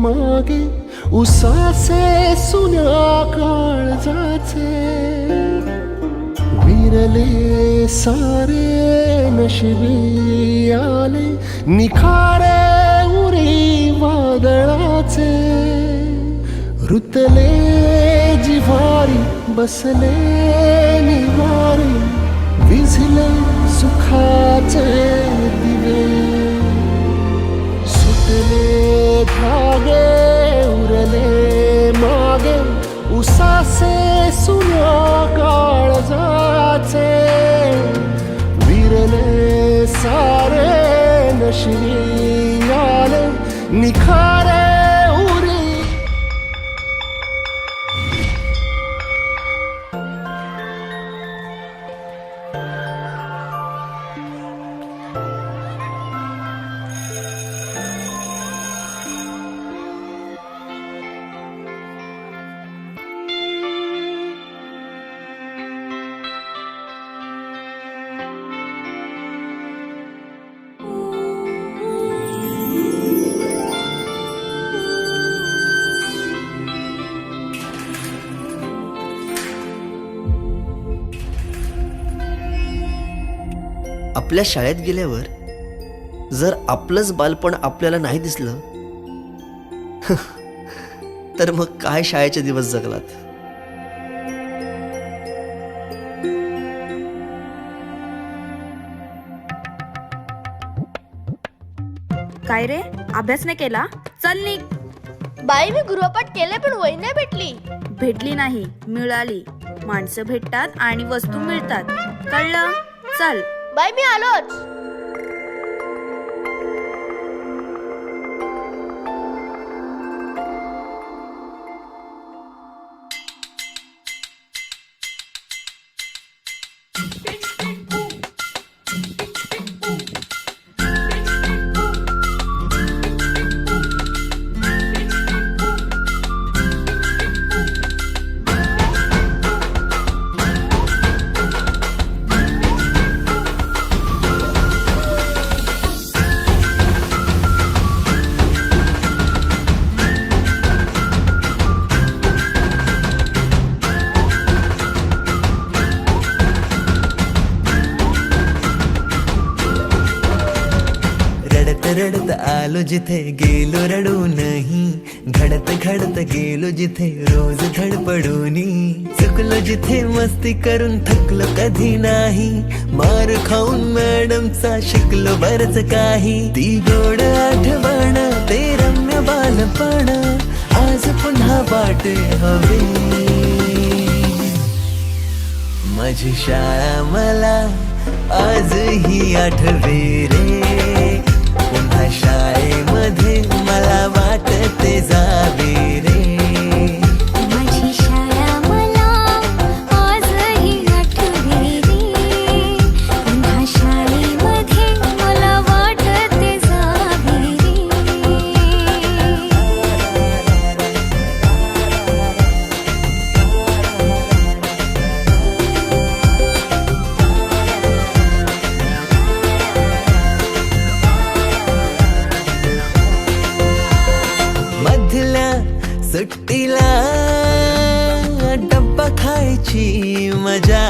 मागे उसासे सुन्या काळजाचे विरले सारे नशिबी आले निखारे उरी वादळाचे रुतले जिव्हारी बसले निवारी विझले सुखाचे दिवे सुटले धागे उरले मागे उसासे सुन्या काळजाचे विरले सारे नशिबी आले निखारे उरी. आपल्या शाळेत गेल्यावर जर आपलंच बालपण आपल्याला नाही दिसलं तर मग काय शाळेचे दिवस जगलात. काय रे, अभ्यास नाही केला? चल निघ. बाई मी गृहपाठ केले पण वही नाही भेटली. भेटली नाही, मिळाली. माणसं भेटतात आणि वस्तू मिळतात, कळलं? चल. बाई मी आलोच. रडत आलो जिथे गेलो रडू नाही, घडत घडत गेलो जिथे रोज धडपडूनी, चुकलो जिथे मस्ती करून थकलो कधी नाही, मार खाऊन मॅडमचा शिकलो बरच काही. ती गोड आठवण ते रम्य बालपण आज पुन्हा वाटे हवे. माझी शाळा मला आजही आठवे रे, पुन्हा शाळेमध्ये मला वाटते जावे रे. माझी शाळा मला आजही आठवे रे, पुन्हा शाळेमध्ये मला वाटते जावे रे. सुट्टीला डब्बा खायची मजा,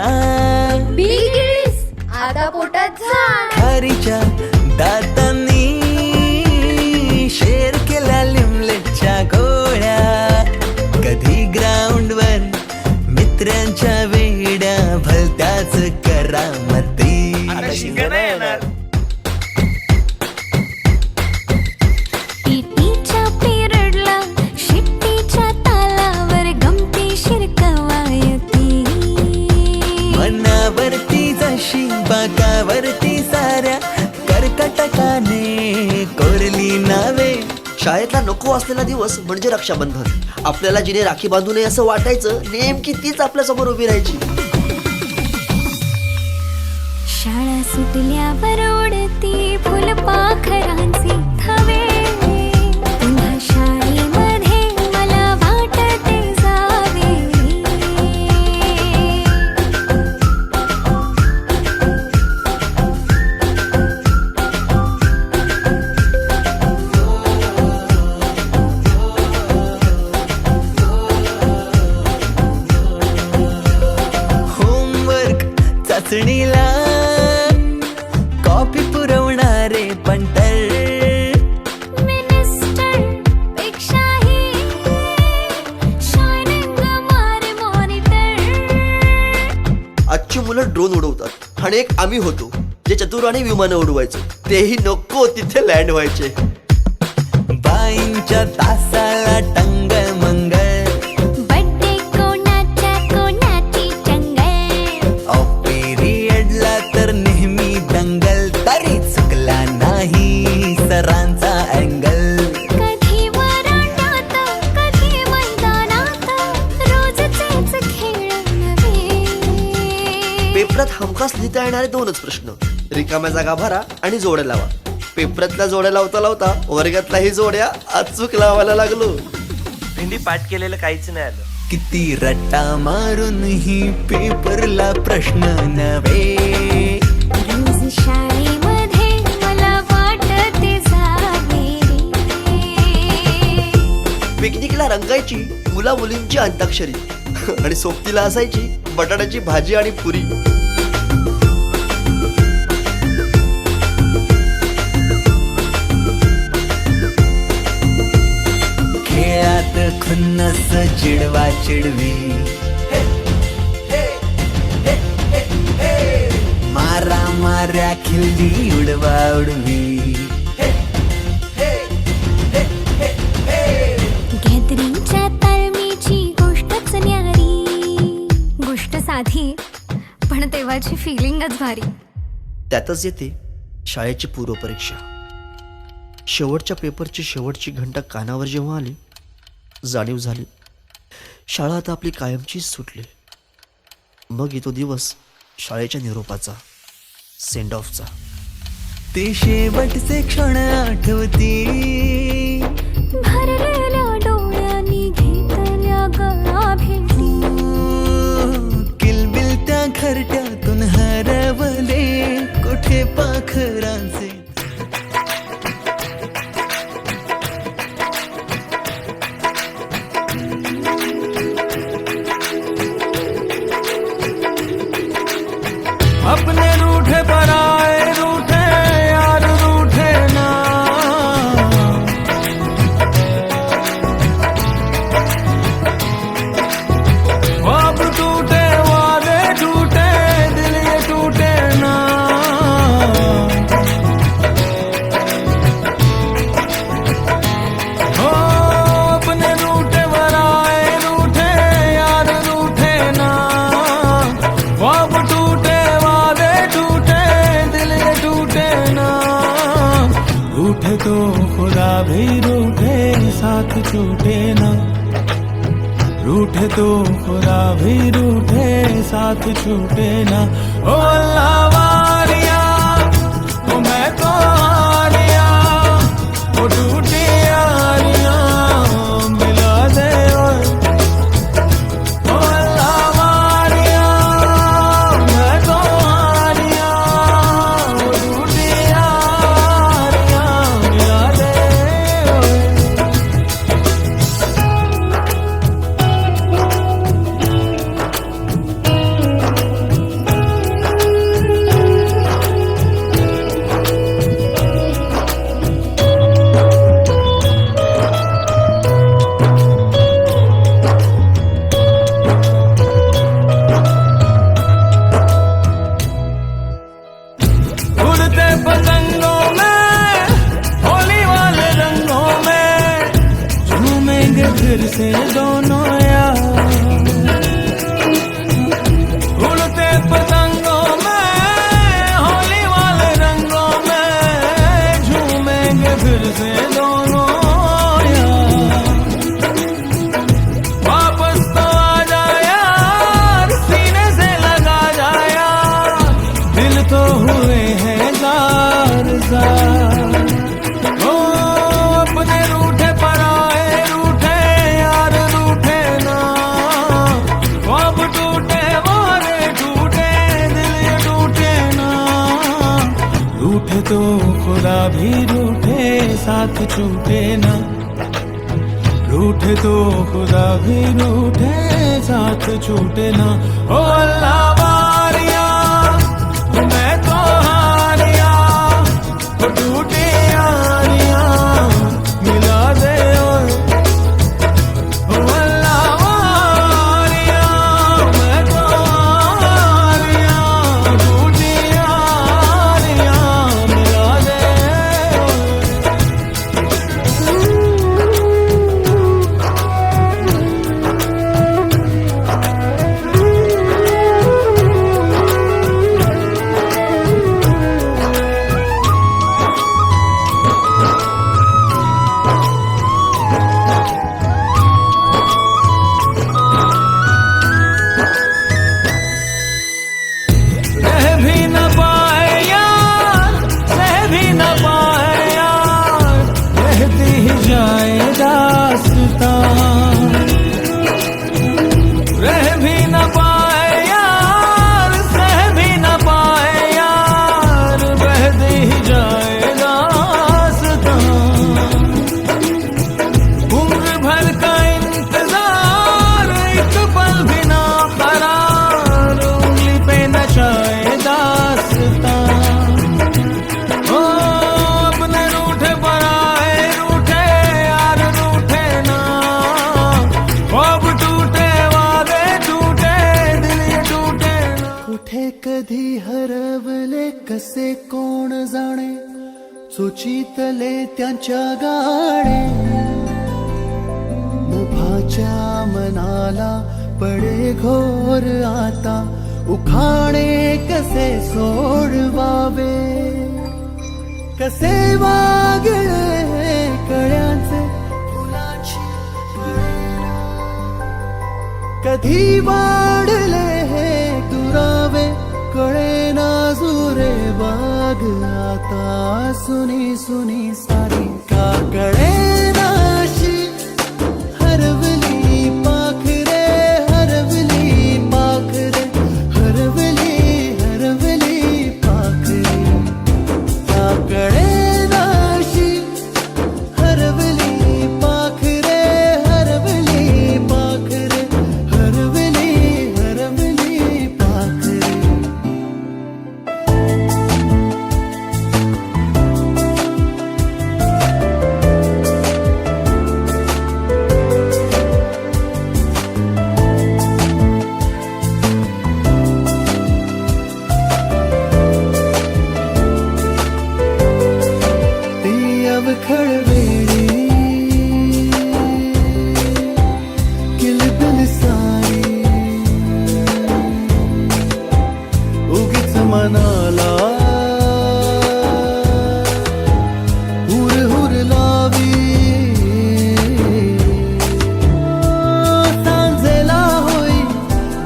आता पोटात झाड. खारीच्या दातांनी शेर केल्या लिमलेटच्या गोळ्या, कधी ग्राउंडवर मित्रांच्या वेड्या भलत्याच करामती. पीटीच्या पिरियडला शिट्टीच्या तालावर गमतीशीर कवायती, मनावरती जशी बाकावरती साऱ्या कर्कटकाने कोरली नावे. शाळेतला नको असलेला दिवस म्हणजे रक्षाबंधन. आपल्याला जिने राखी बांधू नये असं वाटायचं, नेमकी तीच आपल्या समोर उभी राहायची. शाळा सुटल्यावर उडती फुलपाखरांचे थवे, पुन्हा शाळेमध्ये मला वाटते जावे. बंटर मिनिस्टर पेक्षाही शायनिंग मारे मॉनिटर. आजची मुलं ड्रोन उडवतात आणि एक आम्ही होतो जे चतुराने विमानं उडवायचो, तेही नको तिथे लँड व्हायचे. बाईंच्या तासाला टंगळ मंगळ बड्डे कोणाच्या कोणाची चंगळ. ऑफ पिरियडला तर नेहमी दंगल, तरी चुकला नाही सरांचा अँगल. कधी वरांड्यात कधी मैदानात रोजचेच खेळ नवे. पेपरात हमखास लिहिता येणारे दोनच प्रश्न, रिकाम्या जागा भरा आणि जोड्या लावा. पेपरातल्या जोड्या लावता लावता वर्गातल्याही जोड्या अचूक लावायला लागलो. भेंडी पाठ केलेलं काहीच नाही आलं. किती रट्टा मारूनही पेपरला प्रश्न नव्हे. रोज शाळेमध्ये मला वाटते जावेरी. पिकनिकला रंगायची मुला मुलींची अंताक्षरी आणि सोबतीला असायची बटाट्याची भाजी आणि पुरी. खेळात खुन्नस चिडवा चिडवी, मारा माऱ्या खिल्ली उडवा उडवी. गॅदरिंगच्या तालमीची गोष्टच न्यारी. गोष्ट साधी पण तेव्हाची फिलिंगच भारी. त्यातच येते शाळेची पूर्वपरीक्षा. शेवटच्या पेपरची शेवटची घंटा कानावर जेव्हा आली, जाणीव झाली शाळा आता आपली कायमचीच सुटली. मग येतो दिवस शाळेच्या निरोपाचा, सेंड ऑफचा. ते शेवटचे क्षण आठवती, भरलेल्या डोळ्यांनी घेतल्या गळा भेटी. किलबिल त्या घरट्यातून हरवले कुठे पाखरांचे. अपने रूठे पर आए रूठे यार रूठे ना. ख्वाब टूटे वादे टूटे दिल ये टूटे ना. हो अपने रूठे पर आए रूठे यार रूठे ना. ख्वाब टूटे रूठे तो खुदा भी रूठे साथ छूटे ना. रूठे तो खुदा भी रूठे साथ छूटे ना. ओ अल्लाह वारिया ओ मैं तो हारिया, ओ टूटी यारिया मिला दे. ओ अल्लाह वारिया मैं तो हारिया, ओ टूटी यारिया मिला दे. उड़ते पतंगों में होली वाले रंगों में झूमेंगे फिर से दोनों यार. उड़ते पतंगों में होली वाले रंगों में झूमेंगे फिर से दोनों यार. वापस तो आ जा यार, सीने से लगा जा यार, दिल तो हुए हैं जार जार. ओ अपने रूठे पर आए रूठे यार रूठे ना. ख्वाब टूटे वादे टूटे दिल ये टूटे ना. रूठे तो खुदा भी रूठे साथ छूटे ना. रूठे तो खुदा भी रूठे साथ छूटे ना. ओ अल्लाह वारिया मैं तो हारिया, ओ टूटे सुचितले त्यांच्या गाणे मुभाच्या मनाला पडे घोर आता उखाणे कसे सोडवावे कसे वागळे कळ्यांचे फुलाची कधी वाढले हे दुरावे कळे ना जुरे बाग आता सुनी सुनी सारी का कळे नाशी हरवली पाखरे हरवली पाखरे हरवली हरवली पाखरे का कळे नाशी हरवली पाखरे हरवली पाखरे हरवली हरवली पाखरे ती अवखळ वेळी किलबिल सारी उगीच मनाला हुर हुर लावी सांजेला होई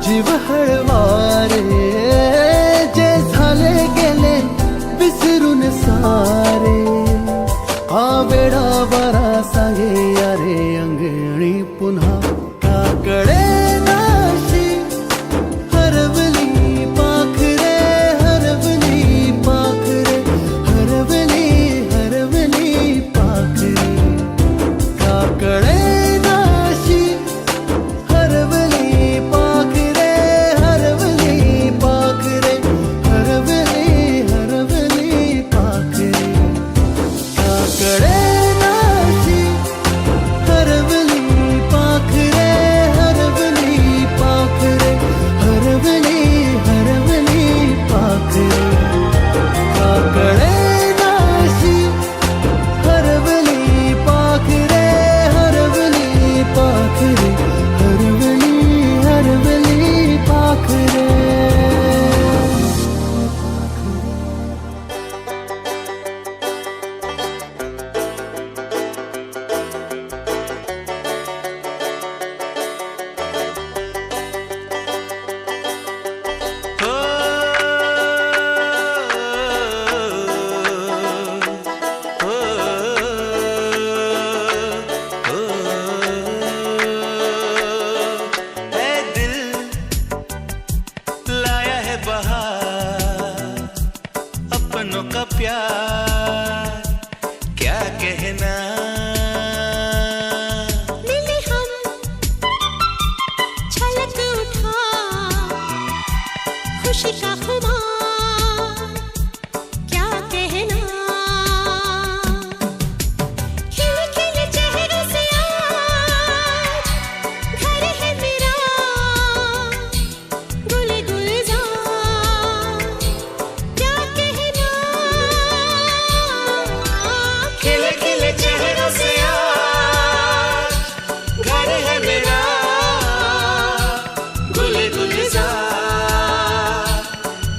जीव हळवारे जे झाले गेले विसरून सारे हा वेडा बरा सांगे अरे अंगणी पुन्हा का कळे नाशी हरवली पाखरे हरवली पाखरे हरवली हरवली पाखरे का कळे नाशी हरवली पाखरे हरवली पाखरे हरवली हरवली पाखरे का कळे नाशी हरवली पाखरे हरवली पाखरे हरवली हरवली पाखरे का कळे नाशी हरवली पाखरे हरवली पाखरे हरवली हरवली पाखरे है दिल लाया है बहार अपनों का प्यार क्या कहना मिले हम छलक उठा खुशी का खुमार क्या कहना खिले खिले चेहरों से आज घर है मेरा गुल गुलजार क्या कहना खिले खिले चेहरों से आज घर है मेरा गुल गुलजार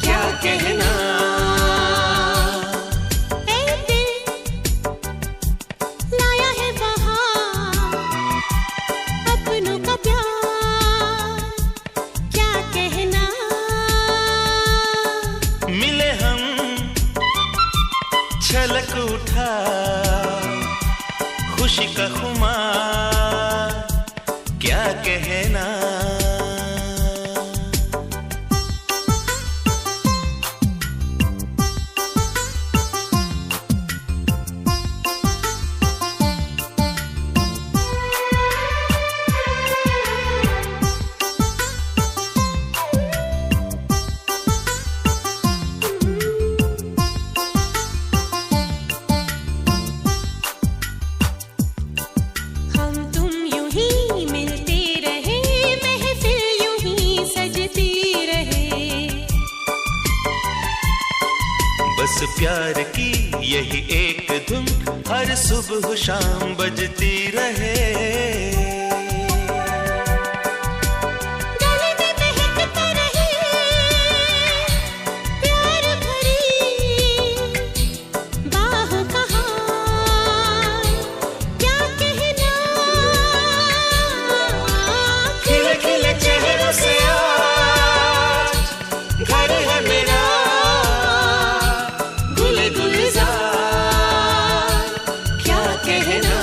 क्या कहना ए दिल लाया है बहार अपनों का प्यार क्या कहना मिले हम छलक उठा खुशी का खुमार क्या कहना हम तुम यूं ही मिलते रहे महफिल यूं ही सजती रहे बस प्यार की यही एक सुबह शाम बजती रहे। गले में महकता रहे प्यार भरी बाहों का हार, क्या कहना। खिले खिले चेहरों से आज घर है मेरा, गुले गुलजार क्या कहना।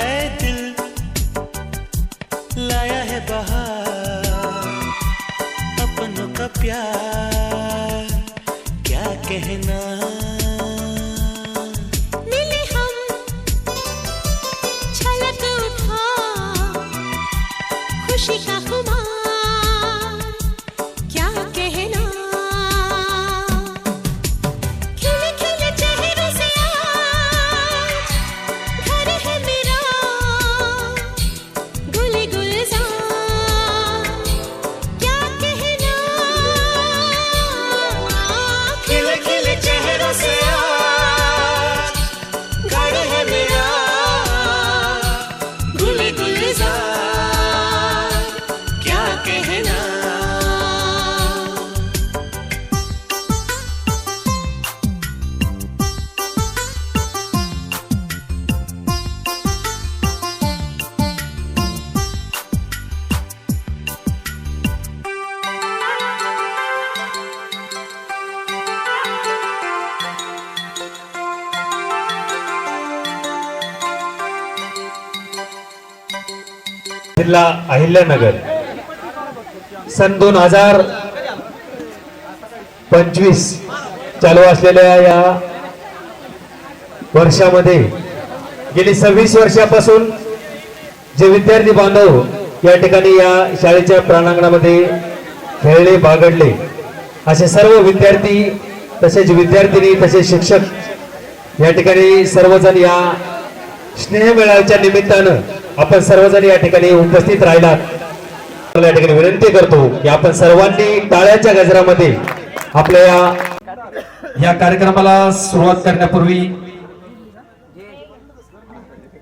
ऐ दिल लाया है बहार, अपनों का प्यार क्या कहना। मिले हम छलक उठा खुशी का खुमार, क्या कहना। खिले खिले चेहरों से आज घर है मेरा, गुले गुलजार क्या कहना। खिले खिले चेहरों से आज घर है मेरा, गुले गुलजार क्या कहना। जिल्हा अहिल्यानगर सन 2025 चालू असलेल्या या वर्षामध्ये गेली 26 वर्षापासून जे विद्यार्थी बांधव या ठिकाणी या शाळेच्या प्रांगणामध्ये खेळले बागडले, असे सर्व विद्यार्थी तसेच विद्यार्थिनी तसेच शिक्षक या ठिकाणी सर्वजण या स्नेह मेळाव्याच्या निमित्तानं आपण सर्वजण या ठिकाणी उपस्थित राहिलात। या ठिकाणी विनंती करतो की आपण सर्वांनी टाळ्याच्या गजरामध्ये आपल्या या कार्यक्रमाला सुरुवात करण्यापूर्वी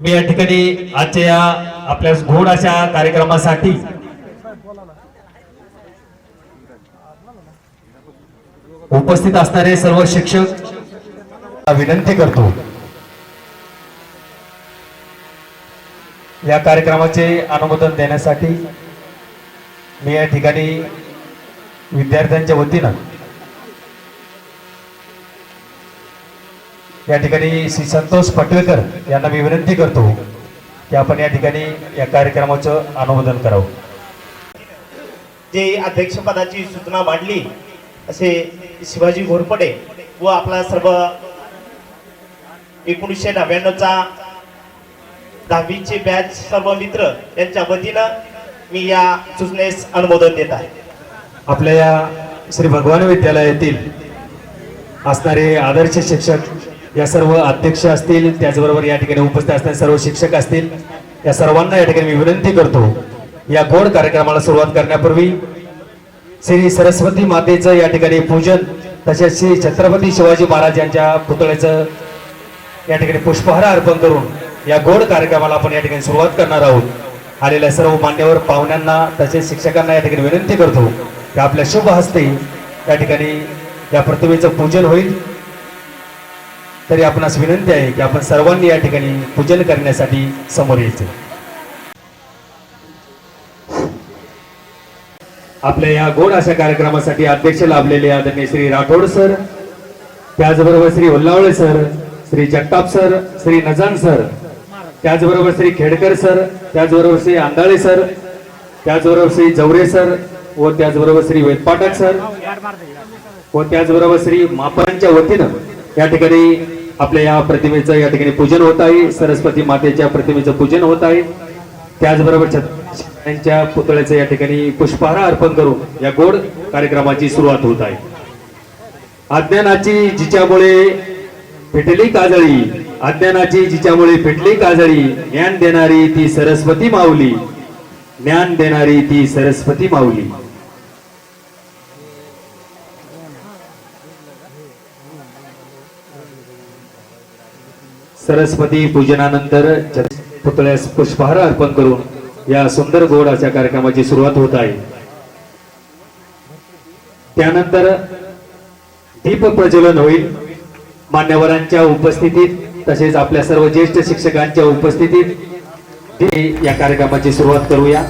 मी या ठिकाणी आजच्या या आपल्या गोड अशा कार्यक्रमासाठी उपस्थित असणारे सर्व शिक्षक विनंती करतो या कार्यक्रमाचे अनुमोदन देण्यासाठी मी या ठिकाणी विद्यार्थ्यांच्या वतीनं या ठिकाणी श्री संतोष पटवेकर यांना मी विनंती करतो की आपण या ठिकाणी या कार्यक्रमाचं अनुमोदन करावं। जे अध्यक्षपदाची सूचना मांडली असे शिवाजी घोरपडे व आपला सर्व 1999चा 10वीचे बॅच सर्व मित्र यांच्या वतीनं मी या सूचनेस अनुमोदन देत आहे। आपल्या या श्री भगवान विद्यालयातील असणारे आदर्श शिक्षक या सर्व अध्यक्ष असतील, त्याचबरोबर या ठिकाणी उपस्थित असणारे सर्व शिक्षक असतील, या सर्वांना या ठिकाणी मी विनंती करतो या गोड कार्यक्रमाला सुरुवात करण्यापूर्वी श्री सरस्वती मातेचं या ठिकाणी पूजन तसेच श्री छत्रपती शिवाजी महाराज यांच्या पुतळ्याचं या ठिकाणी पुष्पहार अर्पण करून या गोड कार्यक्रमाला आपण या ठिकाणी सुरुवात करणार आहोत। आलेल्या सर्व मान्यवर पाहुण्यांना तसेच शिक्षकांना या ठिकाणी विनंती करतो की आपल्या शुभ हस्ते या ठिकाणी या प्रतिमेचं पूजन होईल। तरी आपणास विनंती आहे की आपण सर्वांनी या ठिकाणी पूजन करण्यासाठी समोर यायचं। आपल्या या गोड अशा कार्यक्रमासाठी अध्यक्ष लाभलेले आदरणीय श्री राठोड सर, त्याचबरोबर Shri Ullawale sir, Shri Jagtap sir, Shri Najan sir, त्याचबरोबर श्री खेडकर सर, त्याचबरोबर श्री आंदाळे सर, त्याचबरोबर श्री जवरे सर व त्याचबरोबर श्री वेदपाठक सर व त्याचबरोबर श्री मापरांच्या वतीनं या ठिकाणी आपल्या या प्रतिमेचं या ठिकाणी पूजन होत आहे। सरस्वती मातेच्या प्रतिमेचं पूजन होत आहे। त्याचबरोबर छत्रपतींच्या पुतळ्याचं या ठिकाणी पुष्पहार अर्पण करून या गोड कार्यक्रमाची सुरुवात होत आहे। अज्ञानाची जिच्यामुळे पेटली काजळी अज्ञानाची जिच्यामुळे पेटली काजळी, ज्ञान देणारी ती सरस्वती माऊली, ज्ञान देणारी ती सरस्वती माऊली. सरस्वती पूजनानंतर पुतळ्यास पुष्पहार अर्पण करून या सुंदर गोड अशा कार्यक्रमाची सुरुवात होत आहे. त्यानंतर दीप प्रज्वलन होईल. मान्यवरांच्या उपस्थितीत तसेच आपल्या सर्व ज्येष्ठ शिक्षकांच्या उपस्थितीत या कार्यक्रमाची सुरुवात करूया.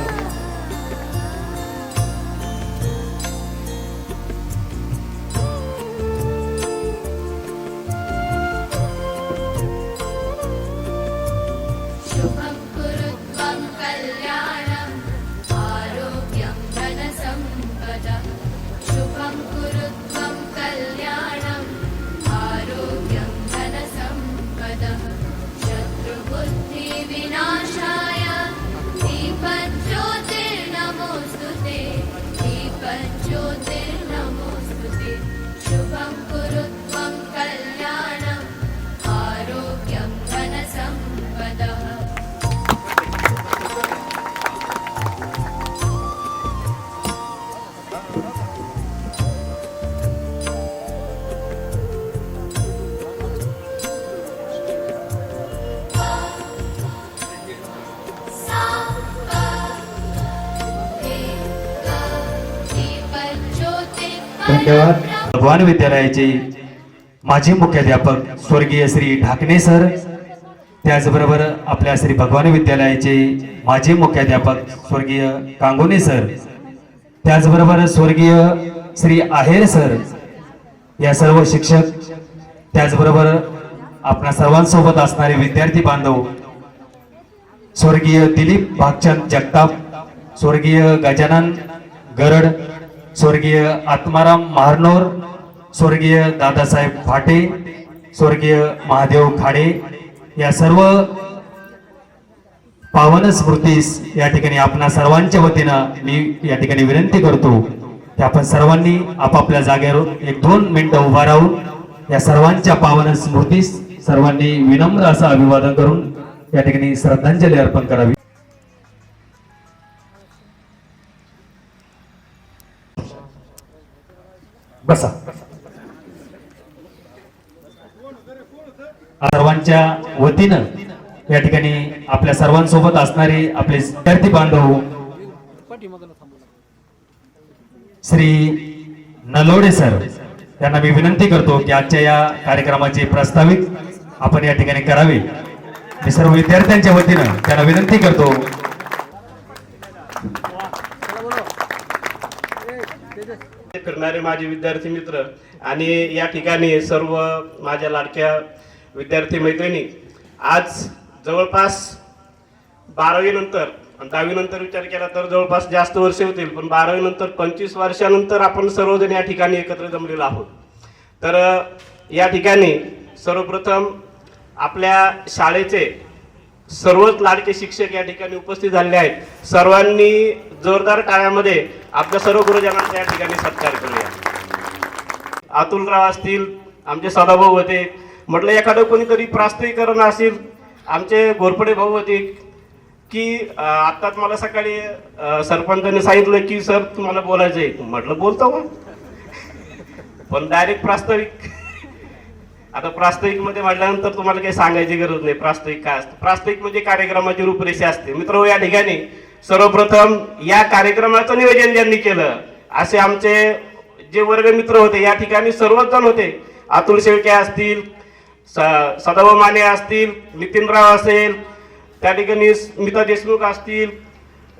शुभं कुरुत्वं कल्याणम् आरोग्यं धनसम्पदः शुभं कुरुत्वं कल्याणम् आरोग्यं धनसम्पदः शत्रुबुद्धिविनाशाय दीपज्योतिर्नमोऽस्तुते दीपज्योतिर्नमोऽस्तुते शुभं कुरुत्वं कल्याणम् आरोग्यं धनसम्पदः. धन्यवाद. भगवान विद्यालयाचे माजी मुख्याध्यापक स्वर्गीय श्री ढाकणे सर, त्याचबरोबर आपल्या श्री भगवान विद्यालयाचे माजी मुख्याध्यापक स्वर्गीय कांगोने सर, त्याचबरोबर स्वर्गीय श्री आहेर सर, या सर्व शिक्षक, त्याचबरोबर आपल्या सर्वांसोबत असणारे विद्यार्थी बांधव, स्वर्गीय दिलीप भागचंद जगताप, स्वर्गीय गजानन गरड, स्वर्गीय आत्माराम महारनोर, स्वर्गीय दादासाहेब फाटे, स्वर्गीय महादेव खाडे, या सर्व पावन स्मृतीस या ठिकाणी आपणा सर्वांच्या वतीनं मी या ठिकाणी विनंती करतो की आपण सर्वांनी आपापल्या जागेवर 1-2 मिनिटं उभा राहून या सर्वांच्या पावन स्मृतीस सर्वांनी विनम्र असं अभिवादन करून या ठिकाणी श्रद्धांजली अर्पण करावी. बसा. सर्वांच्या वतीनं या ठिकाणी आपल्या सर्वांसोबत असणारे आपले विद्यार्थी बांधव श्री नलोडे सर यांना मी विनंती करतो की आजच्या या कार्यक्रमाचे प्रस्तावित आपण या ठिकाणी करावे. मी सर्व विद्यार्थ्यांच्या वतीनं त्यांना विनंती करतो. फिरणारे माझे विद्यार्थी मित्र आणि या ठिकाणी सर्व माझ्या लाडक्या विद्यार्थी मैत्रिणी, आज जवळपास 12वी नंतर आणि 10वी नंतर विचार केला तर जवळपास जास्त वर्ष होतील, पण 12वी नंतर 25 वर्षानंतर आपण सर्वजण या ठिकाणी एकत्र जमलेलो आहोत. तर या ठिकाणी सर्वप्रथम आपल्या शाळेचे सर्वच लाडके शिक्षक या ठिकाणी उपस्थित झालेले आहेत. सर्वांनी जोरदार टाळ्यामध्ये आपल्या सर्व गुरुजनांचा या ठिकाणी सत्कार करूया. अतुलराव असतील, आमचे सदाभाऊ होते, म्हटलं एखादं कोणीतरी प्रास्ताविकरण असेल, आमचे घोरपडे भाऊ होते की आत्ताच मला सकाळी सरपंचाने सांगितलं की सर तुम्हाला बोलायचं आहे. म्हटलं बोलतो मग, पण डायरेक्ट प्रास्ताविक. आता प्रास्ताविक मध्ये म्हटल्यानंतर तुम्हाला काही सांगायची गरज नाही प्रास्ताविक काय असतं. प्रास्ताविक म्हणजे कार्यक्रमाची रूपरेषा असते. मित्र, या ठिकाणी सर्वप्रथम या कार्यक्रमाचं नियोजन ज्यांनी केलं असे आमचे जे वर्ग मित्र होते या ठिकाणी सर्वच जण होते. अतुल शेळके असतील, सदाभाऊ माने असतील, नितीनराव असेल, त्या ठिकाणी स्मिता देशमुख असतील,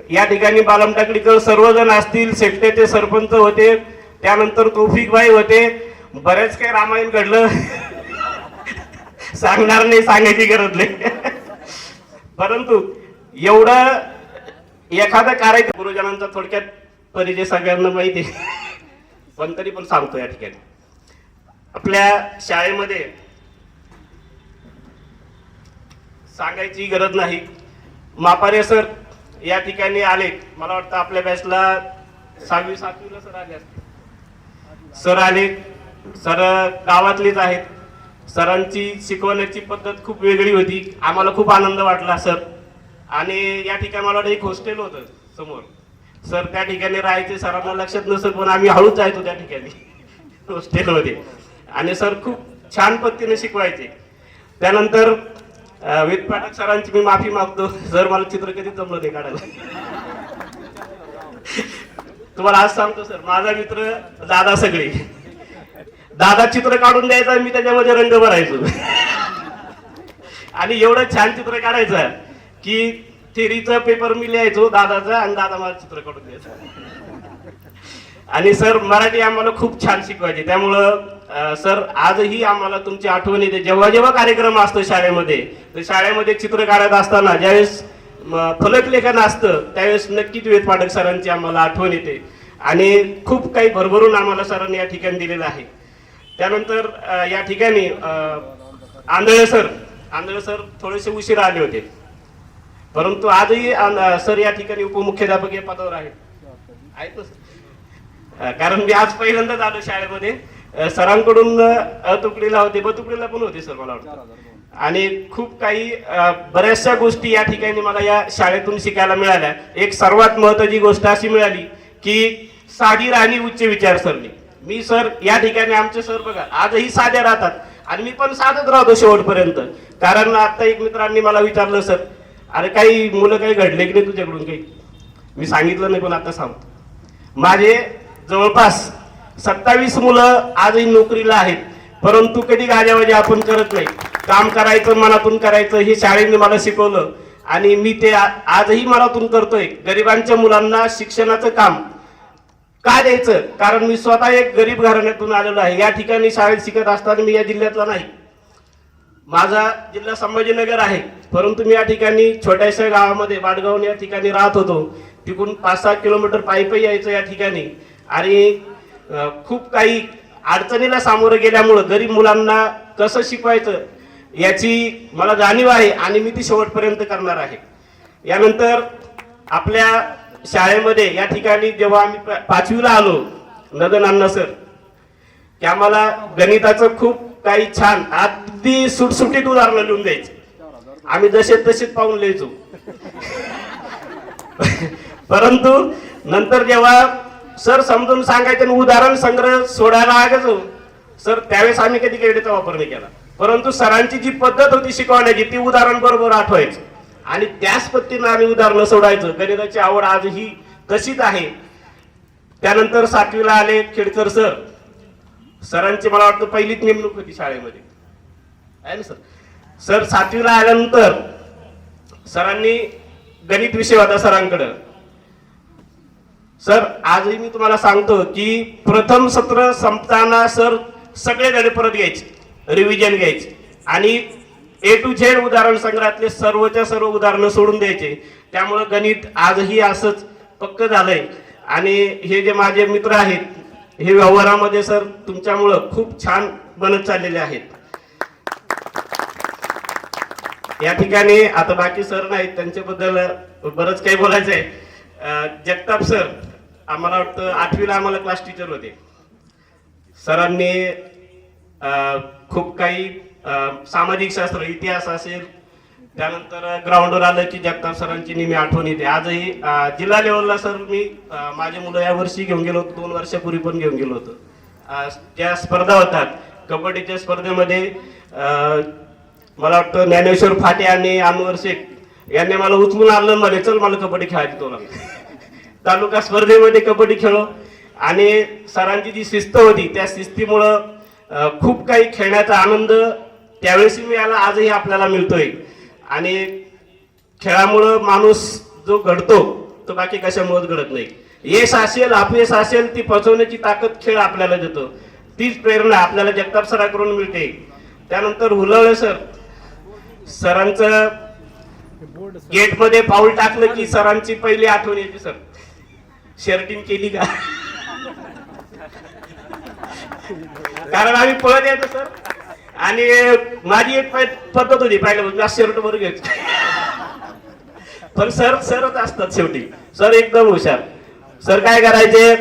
या ठिकाणी बालम टाकडीकर सर्वजण असतील, सेफ्टेचे सरपंच होते, त्यानंतर तौफिकभाई होते. बरेच काही रामायण घडलं, सांगणार नाही, सांगायची गरज नाही. परंतु एवढं एखादं कार्यक्रम गुरुजनांचा थोडक्यात परिचय सगळ्यांना माहिती, पण तरी पण सांगतो. या ठिकाणी आपल्या शाळेमध्ये सांगायची गरज नाही, मापारे सर या ठिकाणी आले. मला वाटतं आपल्या बॅचला 6वी 7वीला सर आले असते. सर आले, सर गावातलेच आहेत, सरांची शिकवण्याची पद्धत खूप वेगळी होती. आम्हाला खूप आनंद वाटला सर. आणि या ठिकाणी मला वाटतं एक हॉस्टेल होतं समोर. सर त्या ठिकाणी राहायचे, सरांना लक्षात नसेल पण आम्ही हळूच जायचो त्या ठिकाणी हॉस्टेलमध्ये. आणि सर खूप छान पद्धतीने शिकवायचे. त्यानंतर वेद पाठक सरांची मी माफी मागतो. सर मला चित्र कधी जमलं नाही काढायला. तुम्हाला आज सांगतो सर, माझा मित्र दादा सगळे, दादा चित्र काढून द्यायचा, मी त्याच्यामध्ये रंग भरायचो. आणि एवढं छान चित्र काढायचं की थेरीचा पेपर मी लिहायचो दादाचा आणि दादा मला चित्र काढून द्यायचं. आणि सर मराठी आम्हाला खूप छान शिकवायचे. त्यामुळं सर आजही आम्हाला तुमची आठवण येते. जेव्हा जेव्हा कार्यक्रम असतो शाळेमध्ये, तर शाळेमध्ये चित्र काढत असताना ज्यावेळेस फलक लेखन असतं त्यावेळेस नक्कीच वेद पाठक सरांची आम्हाला आठवण येते. आणि खूप काही भरभरून आम्हाला सरांनी या ठिकाणी दिलेलं आहे. त्यानंतर या ठिकाणी आंधळे सर थोडेसे उशिरा आले होते, परंतु आजही सर या ठिकाणी उपमुख्याध्यापक या पदावर आहेत ना सर. कारण मी आज पहिल्यांदाच आलो शाळेमध्ये. सरांकडून तुकडीला होते, बतुकडीला पण होते सर मला वाटतं. आणि खूप काही बऱ्याचशा गोष्टी या ठिकाणी मला या शाळेतून शिकायला मिळाल्या. एक सर्वात महत्त्वाची गोष्ट अशी मिळाली की साधी राहणी उच्च विचारसरणी. मी सर या ठिकाणी आमचे सर बघा आजही साधे राहतात आणि मी पण साधत राहतो शेवटपर्यंत. कारण आता एक मित्रांनी मला विचारलं, सर अरे काही मुलं काही घडले की नाही तुझ्याकडून काही. मी सांगितलं नाही पण आता सांगतो. माझे जवळपास 27 मुलं आजही नोकरीला आहेत, परंतु कधी गाजावाजा आपण करत नाही. काम करायचं, मनातून करायचं, हे शाळेने मला शिकवलं आणि मी ते आजही मनातून करतोय. गरिबांच्या मुलांना शिक्षणाचं काम का द्यायचं, कारण मी स्वतः एक गरीब घराण्यातून आलेलो आहे. या ठिकाणी शाळेत शिकत असताना मी या जिल्ह्यातला नाही, माझा जिल्हा संभाजीनगर आहे, परंतु मी या ठिकाणी छोट्याशा गावामध्ये वाडगाव या ठिकाणी राहत होतो. तिकडून 5-6 किलोमीटर पायी यायचं या ठिकाणी. आणि खूप काही अडचणीला सामोरं गेल्यामुळं गरीब मुलांना कसं शिकवायचं याची मला जाणीव आहे आणि मी ती शेवटपर्यंत करणार आहे. यानंतर आपल्या शाळेमध्ये या ठिकाणी जेव्हा आम्ही 5वीला आलो, नदन अण्णा सर की आम्हाला गणिताचं खूप काही छान अगदी सुटसुटीत उदाहरणं लिहून द्यायचे. आम्ही जसे तसेच पाहून लिहायचो. परंतु नंतर जेव्हा सर समजून सांगायचे आणि उदाहरण संग्रह सोडायला लागायचो सर, त्यावेळेस आम्ही कधी क्रेडिटचा वापर नाही केला. परंतु सरांची जी पद्धत होती शिकवण्याची ती उदाहरण बरोबर आठवायचं आणि त्याच पद्धतीनं आम्ही उदाहरणं सोडायचं. गणिताची आवड आजही तशीच आहे. त्यानंतर 7वीला आले खेडकर सर. सरांची मला वाटतं पहिलीच नेमणूक होती शाळेमध्ये आहे ना सर. सर 7वीला आल्यानंतर सरांनी गणित विषय होता सरांकडं. सर आजही मी तुम्हाला सांगतो की प्रथम सत्र संपताना सर सगळे धडे परत घ्यायचे, रिव्हिजन घ्यायचे आणि A to Z उदाहरण संग्रहातले सर्वच्या सर्व उदाहरणं सोडून द्यायचे. त्यामुळं गणित आजही असंच पक्क झालंय. आणि हे जे माझे मित्र आहेत हे व्यवहारामध्ये सर तुमच्यामुळं खूप छान बनत चाललेले आहेत. या ठिकाणी आता बाकी सर नाहीत, त्यांच्याबद्दल बरंच काही बोलायचं आहे. जगताप सर आम्हाला वाटतं 8वीला आम्हाला क्लास टीचर होते. सरांनी खूप काही सामाजिक शास्त्र, इतिहास असेल, त्यानंतर ग्राउंडवर आलं की जगताप सरांची नेहमी आठवण येते. आजही जिल्हा लेवलला सर मी माझे मुलं या वर्षी घेऊन गेलो होतो, 2 वर्षापूर्वी पण घेऊन गेलो होतो. त्या स्पर्धा होतात कबड्डीच्या स्पर्धेमध्ये. मला वाटतं ज्ञानेश्वर फाटे आणि अनवर शेख यांनी मला उचलून आणलं, मध्ये चल मला कबड्डी खेळायची तुला. तालुका स्पर्धेमध्ये कबड्डी खेळलो आणि सरांची जी शिस्त होती त्या शिस्तीमुळं खूप काही खेळण्याचा आनंद त्यावेळेस मिळाला, आजही आपल्याला मिळतोय. आणि खेळामुळं माणूस जो घडतो तो बाकी कशामुळेच घडत नाही. यश असेल अपयश असेल ती पचवण्याची ताकद खेळ आपल्याला देतो. तीच प्रेरणा आपल्याला जगताप सराकडून मिळते. त्यानंतर हुलवळे सर, सरांचं गेटमध्ये पाऊल टाकलं की सरांची पहिली आठवण येते. सर शर्टिंग केली का, कारण आम्ही पळत यायचो सर. आणि माझी एक पद्धत होती पहिल्यापासून शर्ट वर घ्यायचं, पण सर सरच असतात शेवटी. सर एकदम हुशार. सर काय करायचे,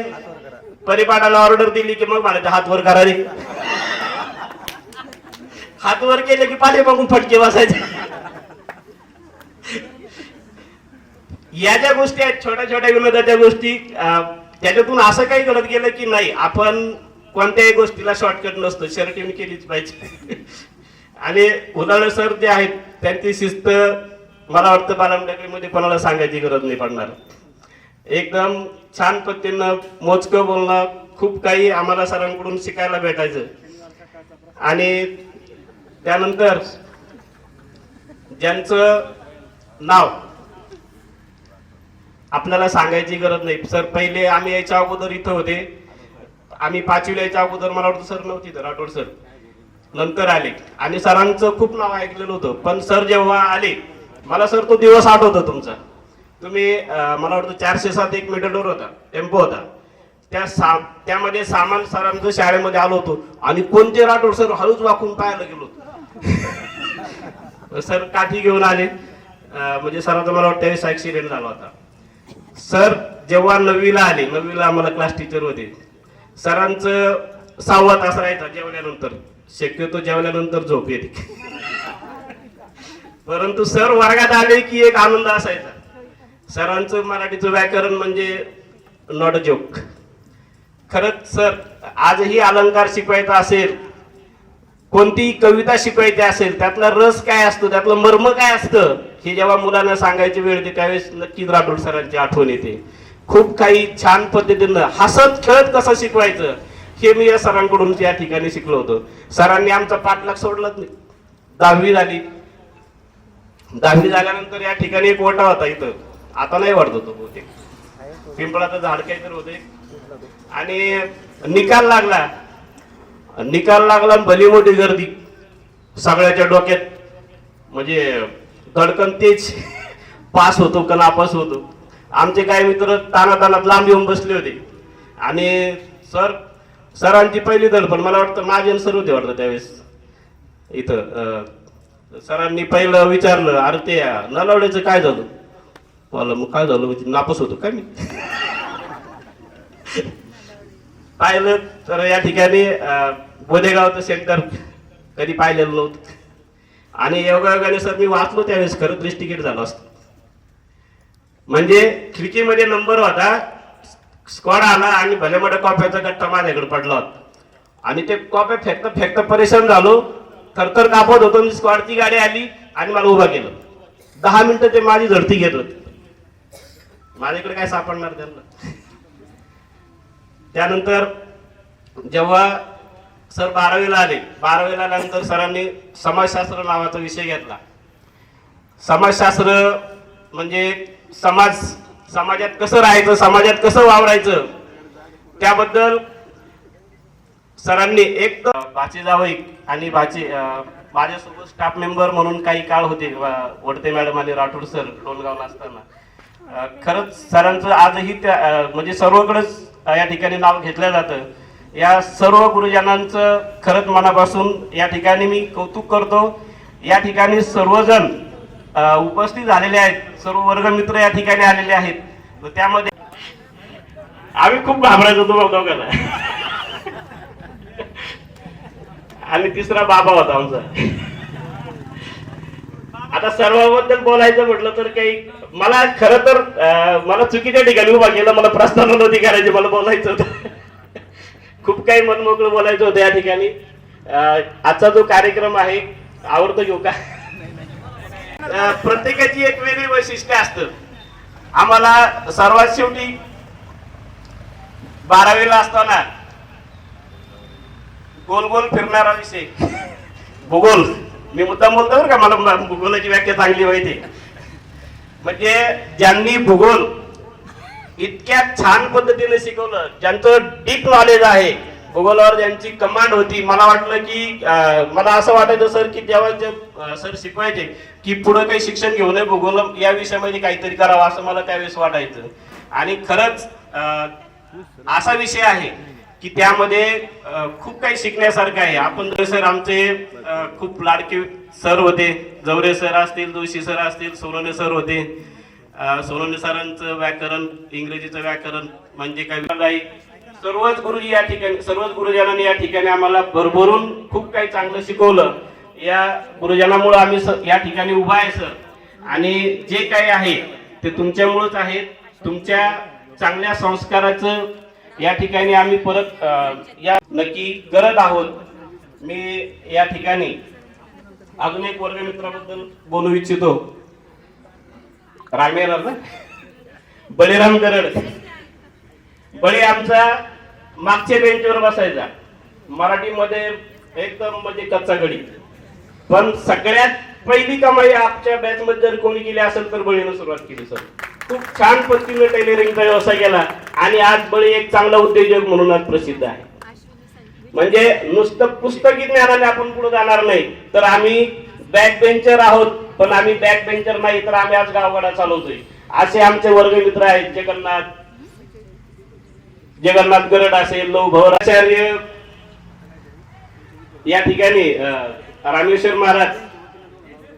परिपाठाला ऑर्डर दिली की मग म्हणायचे हात वर करा रे. हात वर केले की पाठी बघून फटके बसायचे. या ज्या गोष्टी आहेत छोट्या छोट्या विनोदाच्या गोष्टी, त्याच्यातून असं काही घडत गेलं की नाही आपण कोणत्याही गोष्टीला शॉर्टकट नसतो, शर्टिंग केलीच पाहिजे. आणि उदाहरण सर जे आहेत त्यांची शिस्त मला वाटतं बालमंडळीमध्ये कोणाला सांगायची गरज नाही पडणार. एकदम छान पद्धतीनं मोजकं बोलणं, खूप काही आम्हाला सरांकडून शिकायला भेटायचं. आणि त्यानंतर ज्यांचं नाव आपल्याला सांगायची गरज नाही. सर पहिले आम्ही यायच्या अगोदर इथं होते, आम्ही 5वीला यायच्या अगोदर मला वाटतं सर नव्हती तर राठोड सर नंतर आले आणि सरांचं खूप नाव ऐकलेलं होतं. पण सर जेव्हा आले मला सर तो दिवस आठवतो तुमचा. तुम्ही मला वाटतं 407 एक मेटडोर होता, टेम्पो होता, त्यामध्ये सामान सरांचं शाळेमध्ये आलो होतो आणि कोणते राठोड सर हळूच वाकून पाहायला गेलो होतो. सर काठी घेऊन आले, म्हणजे सरांचा मला वाटतं त्यावेळेस ऍक्सिडेंट झाला होता. सर जेव्हा 9वीला आले, 9वीला आम्हाला क्लास टीचर होते, सरांचं 6वा तास राहायचा जेवल्यानंतर. शक्यतो जेवल्यानंतर झोप येते, परंतु सर वर्गात आले की एक आनंद असायचा. सरांचं मराठीचं व्याकरण म्हणजे नॉट अ जोक. खरंच सर आजही अलंकार शिकवायचा असेल, कोणती कविता शिकवायची असेल, त्यातला रस काय असतो, त्यातलं मर्म काय असतं, हे जेव्हा मुलांना सांगायची वेळ येते त्यावेळेस नक्कीच राठोड सरांची आठवण येते. खूप काही छान पद्धतीनं हसत खेळत कसं शिकवायचं हे मी या सरांकडून या ठिकाणी शिकलो होतो. सरांनी आमचा पाठलाग सोडलाच नाही. 10वी झाली, 10वी झाल्यानंतर या ठिकाणी एक ओटा होता इथं, आता नाही वाढत होतो बहुतेक, पिंपळाचं झाड काहीतरी होते. आणि निकाल लागला भली मोठी गर्दी सगळ्याच्या डोक्यात, म्हणजे धडकन तेच पास होतो का नापास होतो. आमचे काही मित्र तानातानात लांब येऊन बसले होते आणि सरांची पहिली धडपड मला वाटतं माझे सर होते वाटतं त्यावेळेस इथं. सरांनी पहिलं विचारलं, अरे ते नलावड्याचं काय झालं? मला मग काय झालं म्हणजे नापास होतो काय मी. पाहिलं तर या ठिकाणी बोदेगावचं सेंटर कधी पाहिलेलं नव्हतं आणि योगायोगाने सर मी वाचलो त्यावेळेस खरं दृष्टिकेट झालं असतं. म्हणजे खिडकीमध्ये नंबर होता, स्क्वॉड आला आणि भले मोठ्या कॉप्याचा गट्टा माझ्याकडे पडला होता आणि ते कॉप्या फेकता परेशान झालो, थरथर कापत होतो. स्क्वॉडची गाडी आली आणि मला उभा केलं. 10 मिनिटं ते माझी झडती घेत होते. माझ्याकडे काय सापडणार त्यांना. त्यानंतर जेव्हा सर 12वीला आले, 12वीला आल्यानंतर सरांनी समाजशास्त्र नावाचा विषय घेतला. समाजशास्त्र म्हणजे समाजात कसं राहायचं, समाजात कसं वावरायचं त्याबद्दल सरांनी एक भाची जावई आणि माझ्यासोबत स्टाफ मेंबर म्हणून काही काळ होते वडते मॅडम आणि राठोड सर डोलगावला असताना. खरंच सरांचं आजही म्हणजे सर्वकडेच या ठिकाणी नाव घेतलं जातं. या सर्व गुरुजनांचं खरंच मनापासून या ठिकाणी मी कौतुक करतो. या ठिकाणी सर्वजण उपस्थित झालेले आहेत, सर्व वर्गमित्र या ठिकाणी आलेले आहेत. त्यामध्ये आम्ही खूप घाबरायचो होतो दोघांना. आणि तिसरा बाबा होता आमचा. आता सर्वांबद्दल बोलायचं म्हटलं तर काही मला खरं तर मला चुकीच्या ठिकाणी उभा केलं. मला प्रस्तावना नव्हती करायची, मला बोलायचं होतं. खूप काही मनमोकळं बोलायचं होतं या ठिकाणी. आजचा जो कार्यक्रम आहे आवडतो घेऊ का? प्रत्येकाची एक वेगळी वैशिष्ट्य असतं. आम्हाला सर्वात शेवटी 12वीला असताना गोल गोल फिरणारा विषय भूगोल. मी मुद्दाम बोलतो बरं का, मला भूगोलाची व्याख्या चांगली माहिती. म्हणजे ज्यांनी भूगोल इतक्या छान पद्धतीने शिकवलं, ज्यांचं डीप नॉलेज आहे भूगोलावर, ज्यांची कमांड होती, मला वाटलं की मला असं वाटायचं सर की जेव्हा सर शिकवायचे की पुढे काही शिक्षण घेऊ नये, भूगोल या विषयामध्ये काहीतरी करावं असं मला त्यावेळेस वाटायचं. आणि खरंच असा विषय आहे की त्यामध्ये खूप काही शिकण्यासारखं आहे. आपण सर आमचे खूप लाडके सर होते, जवरे सर असतील, जोशी सर असतील, सोनवणे सर होते. सोनवणे सरांचं व्याकरण, इंग्रजीचं व्याकरण म्हणजे काय, सर्वच गुरुजी या ठिकाणी, सर्वच गुरुजनांनी या ठिकाणी आम्हाला भरभरून खूप काही चांगलं शिकवलं. या गुरुजनामुळे आम्ही या ठिकाणी उभा आहे सर. आणि जे काही आहे ते तुमच्यामुळेच आहे. तुमच्या चांगल्या संस्काराचं या ठिकाणी आम्ही परत या नक्की करत आहोत. मी या ठिकाणी अजून एक वर्गमित्राबद्दल बोलू इच्छितो. रामेर बळीराम गरड. बळी आमचा मागच्या बेंचवर बसायचा. मराठीमध्ये एकदम म्हणजे कच्चा गडी. पण सगळ्यात पहिली कमाई आमच्या बॅच मध्ये जर कोणी केली असेल तर बळीनं सुरुवात केली सर. खूप छान पद्धतीने टेलरिंगचा व्यवसाय केला आणि आज बळी एक चांगला उद्योजक म्हणून आज प्रसिद्ध आहे. म्हणजे नुसतं पुस्तकी ज्ञानाने आपण पुढे जाणार नाही तर आम्ही बॅक बेंचर आहोत. पण आम्ही बॅक बेंचर नाही तर आम्ही आज गावगाडा चालवतोय. असे आमचे वर्गमित्र आहेत. जगन्नाथ गरड असेल, लव भवराचार्य, या ठिकाणी रामेश्वर महाराज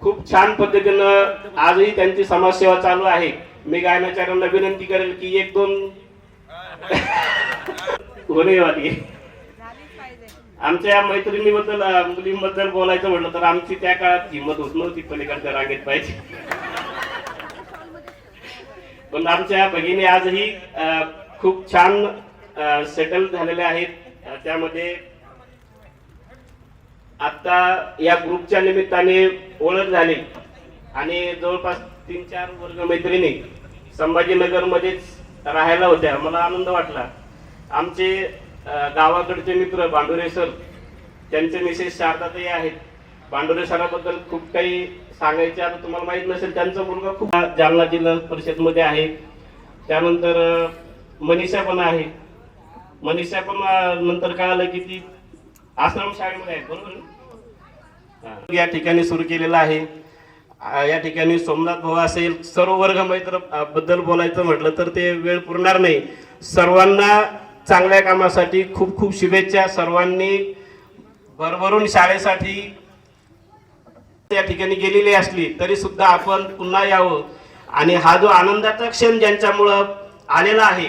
खूप छान पद्धतीनं आजही त्यांची समाजसेवा चालू आहे. मी गायनाचार्यांना विनंती करेल की एक दोन होणे वाली आमच्या मैत्रिणीबद्दल मुलींबद्दल बोलायचं म्हटलं तर आमची त्या काळात हिंमत होत नव्हती पलीकडच्या रांगेत पाहिजे. पण आमच्या भगिनी आजही खूप छान सेटल झालेल्या आहेत. त्यामध्ये आता या ग्रुपच्या निमित्ताने ओळख झाली आणि जवळपास 3-4 वर्ग मैत्रिणी संभाजीनगर मध्येच राहायला होत्या. मला आनंद वाटला. आमचे गावाकडचे मित्र बांडुरे सर, त्यांचे मिसेस शारदाताई आहेत. बांडुरे सराबद्दल खूप काही सांगायचे. आता तुम्हाला माहित नसेल त्यांचा मुलगा खूप जालना जिल्हा परिषद मध्ये आहे. त्यानंतर मनीषा पण आहे. मनीषा पण नंतर कळालं की ती आश्रम शाळेमध्ये आहे. बरोबर या ठिकाणी सुरू केलेला आहे. या ठिकाणी सोमनाथ भाऊ असेल, सर्व वर्ग मैत्र बद्दल बोलायचं म्हटलं तर ते वेळ पुरणार नाही. सर्वांना चांगल्या कामासाठी खूप खूप शुभेच्छा. सर्वांनी भरभरून शाळेसाठी त्या ठिकाणी गेलेली असली तरी सुद्धा आपण पुन्हा यावं आणि हा जो आनंदाचा क्षण ज्यांच्यामुळं आलेला आहे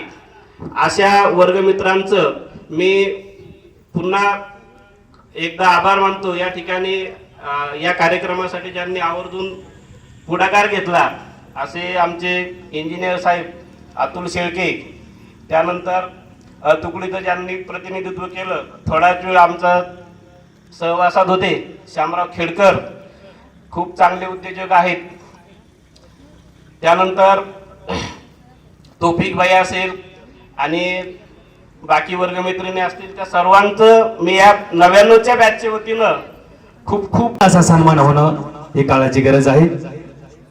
अशा वर्गमित्रांचं मी पुन्हा एकदा आभार मानतो. या ठिकाणी या कार्यक्रमासाठी ज्यांनी आवर्जून पुढाकार घेतला असे आमचे इंजिनियर साहेब अतुल शेळके, त्यानंतर तुकडीचं ज्यांनी प्रतिनिधित्व केलं, थोडाच वेळ आमचा सहवासात होते, श्यामराव खेडकर, खूप चांगले उद्योजक आहेत. त्यानंतर तौफिक भाई असेल आणि बाकी वर्गमित्रिणी असतील, त्या सर्वांचं मी या 99च्या बॅचच्या वतीनं खूप खूप असा सन्मान होणं ही काळाची गरज आहे.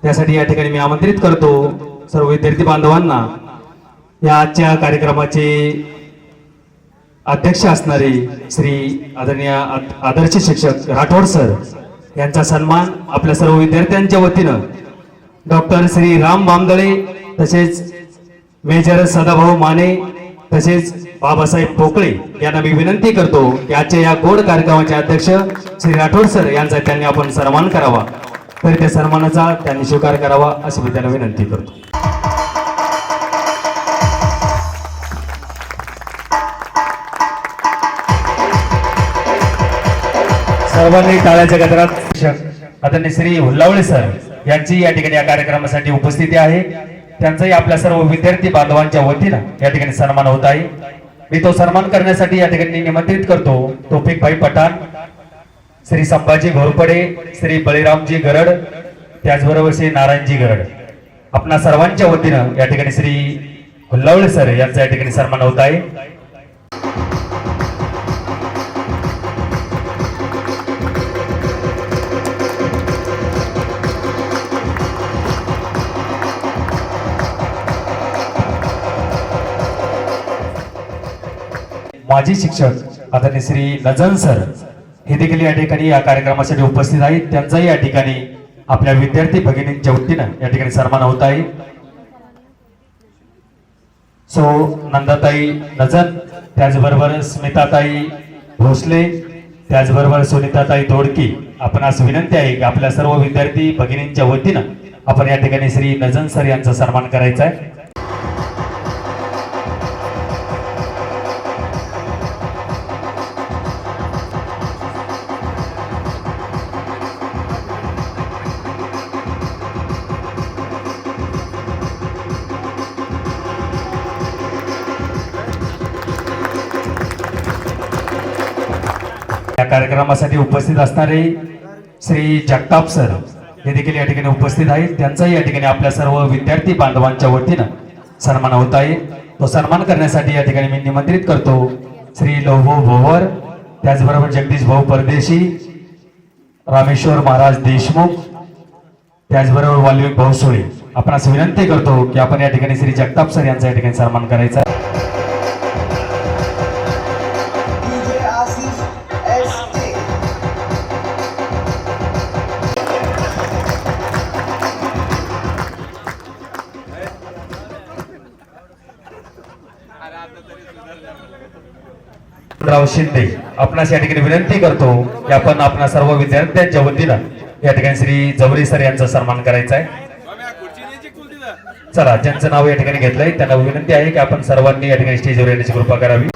त्यासाठी या ठिकाणी मी आमंत्रित करतो सर्व विद्यार्थी बांधवांना या आजच्या कार्यक्रमाचे अध्यक्ष असणारे श्री आदरणीय आदर्श शिक्षक राठोड सर यांचा सन्मान आपल्या सर्व विद्यार्थ्यांच्या वतीनं डॉक्टर श्री राम बामदळे, तसेच मेजर सदाभाऊ माने, तसेच बाबासाहेब पोकळे यांना मी विनंती करतो की आजच्या या गोड कार्यक्रमाचे अध्यक्ष श्री राठोड सर यांचा त्यांनी आपण सन्मान करावा. तर त्या सन्मानाचा त्यांनी स्वीकार करावा अशी मी त्यांना विनंती करतो. सर्वांनी टाळ्याच्या गजरात आदरणीय श्री हुल्लावळे सर यांची या ठिकाणी या कार्यक्रमासाठी उपस्थिती आहे. त्यांचाही आपल्या सर्व विद्यार्थी बांधवांच्या वतीनं या ठिकाणी सन्मान होत आहे. मी तो सन्मान करण्यासाठी या ठिकाणी निमंत्रित करतो तौफिक भाई पठाण, श्री संभाजी घोरपडे, श्री बळीरामजी गरड, त्याचबरोबर श्री नारायणजी गरड. आपणा सर्वांच्या वतीनं या ठिकाणी श्री हुल्लावळे सर यांचा या ठिकाणी सन्मान होत आहे. माजी शिक्षक आदरणीय श्री नजन सर हे देखील या ठिकाणी या कार्यक्रमासाठी उपस्थित आहेत. त्यांचाही या ठिकाणी आपल्या विद्यार्थी भगिनींच्या वतीनं या ठिकाणी सन्मान होत आहे. सो नंदाताई नजन, त्याचबरोबर स्मिताताई भोसले, त्याचबरोबर सुनीताताई तोडकी, आपणास विनंती आहे की आपल्या सर्व विद्यार्थी भगिनींच्या वतीनं आपण या ठिकाणी श्री नजन सर यांचा सन्मान करायचा आहे. कार्यक्रमासाठी उपस्थित असणारे श्री जगताप सर हे देखील या ठिकाणी उपस्थित आहेत. त्यांचाही या ठिकाणी आपल्या सर्व विद्यार्थी बांधवांच्या वतीनं सन्मान होत आहे. तो सन्मान करण्यासाठी या ठिकाणी मी निमंत्रित करतो श्री लवभाऊ भोवर, त्याचबरोबर जगदीश भाऊ परदेशी, रामेश्वर महाराज देशमुख, त्याचबरोबर वाल्मिक भाऊ सोळे. आपणास विनंती करतो की आपण या ठिकाणी श्री जगताप सर यांचा या ठिकाणी सन्मान करायचा आहे. राव शिंदे आपणास या ठिकाणी विनंती करतो की आपण आपल्या सर्व विद्यार्थ्यांच्या वतीनं या ठिकाणी श्री जवरे सर यांचा सन्मान करायचा आहे. चला, ज्यांचं नाव या ठिकाणी घेतलंय त्यांना विनंती आहे की आपण सर्वांनी या ठिकाणी स्टेजवर येण्याची कृपा करावी.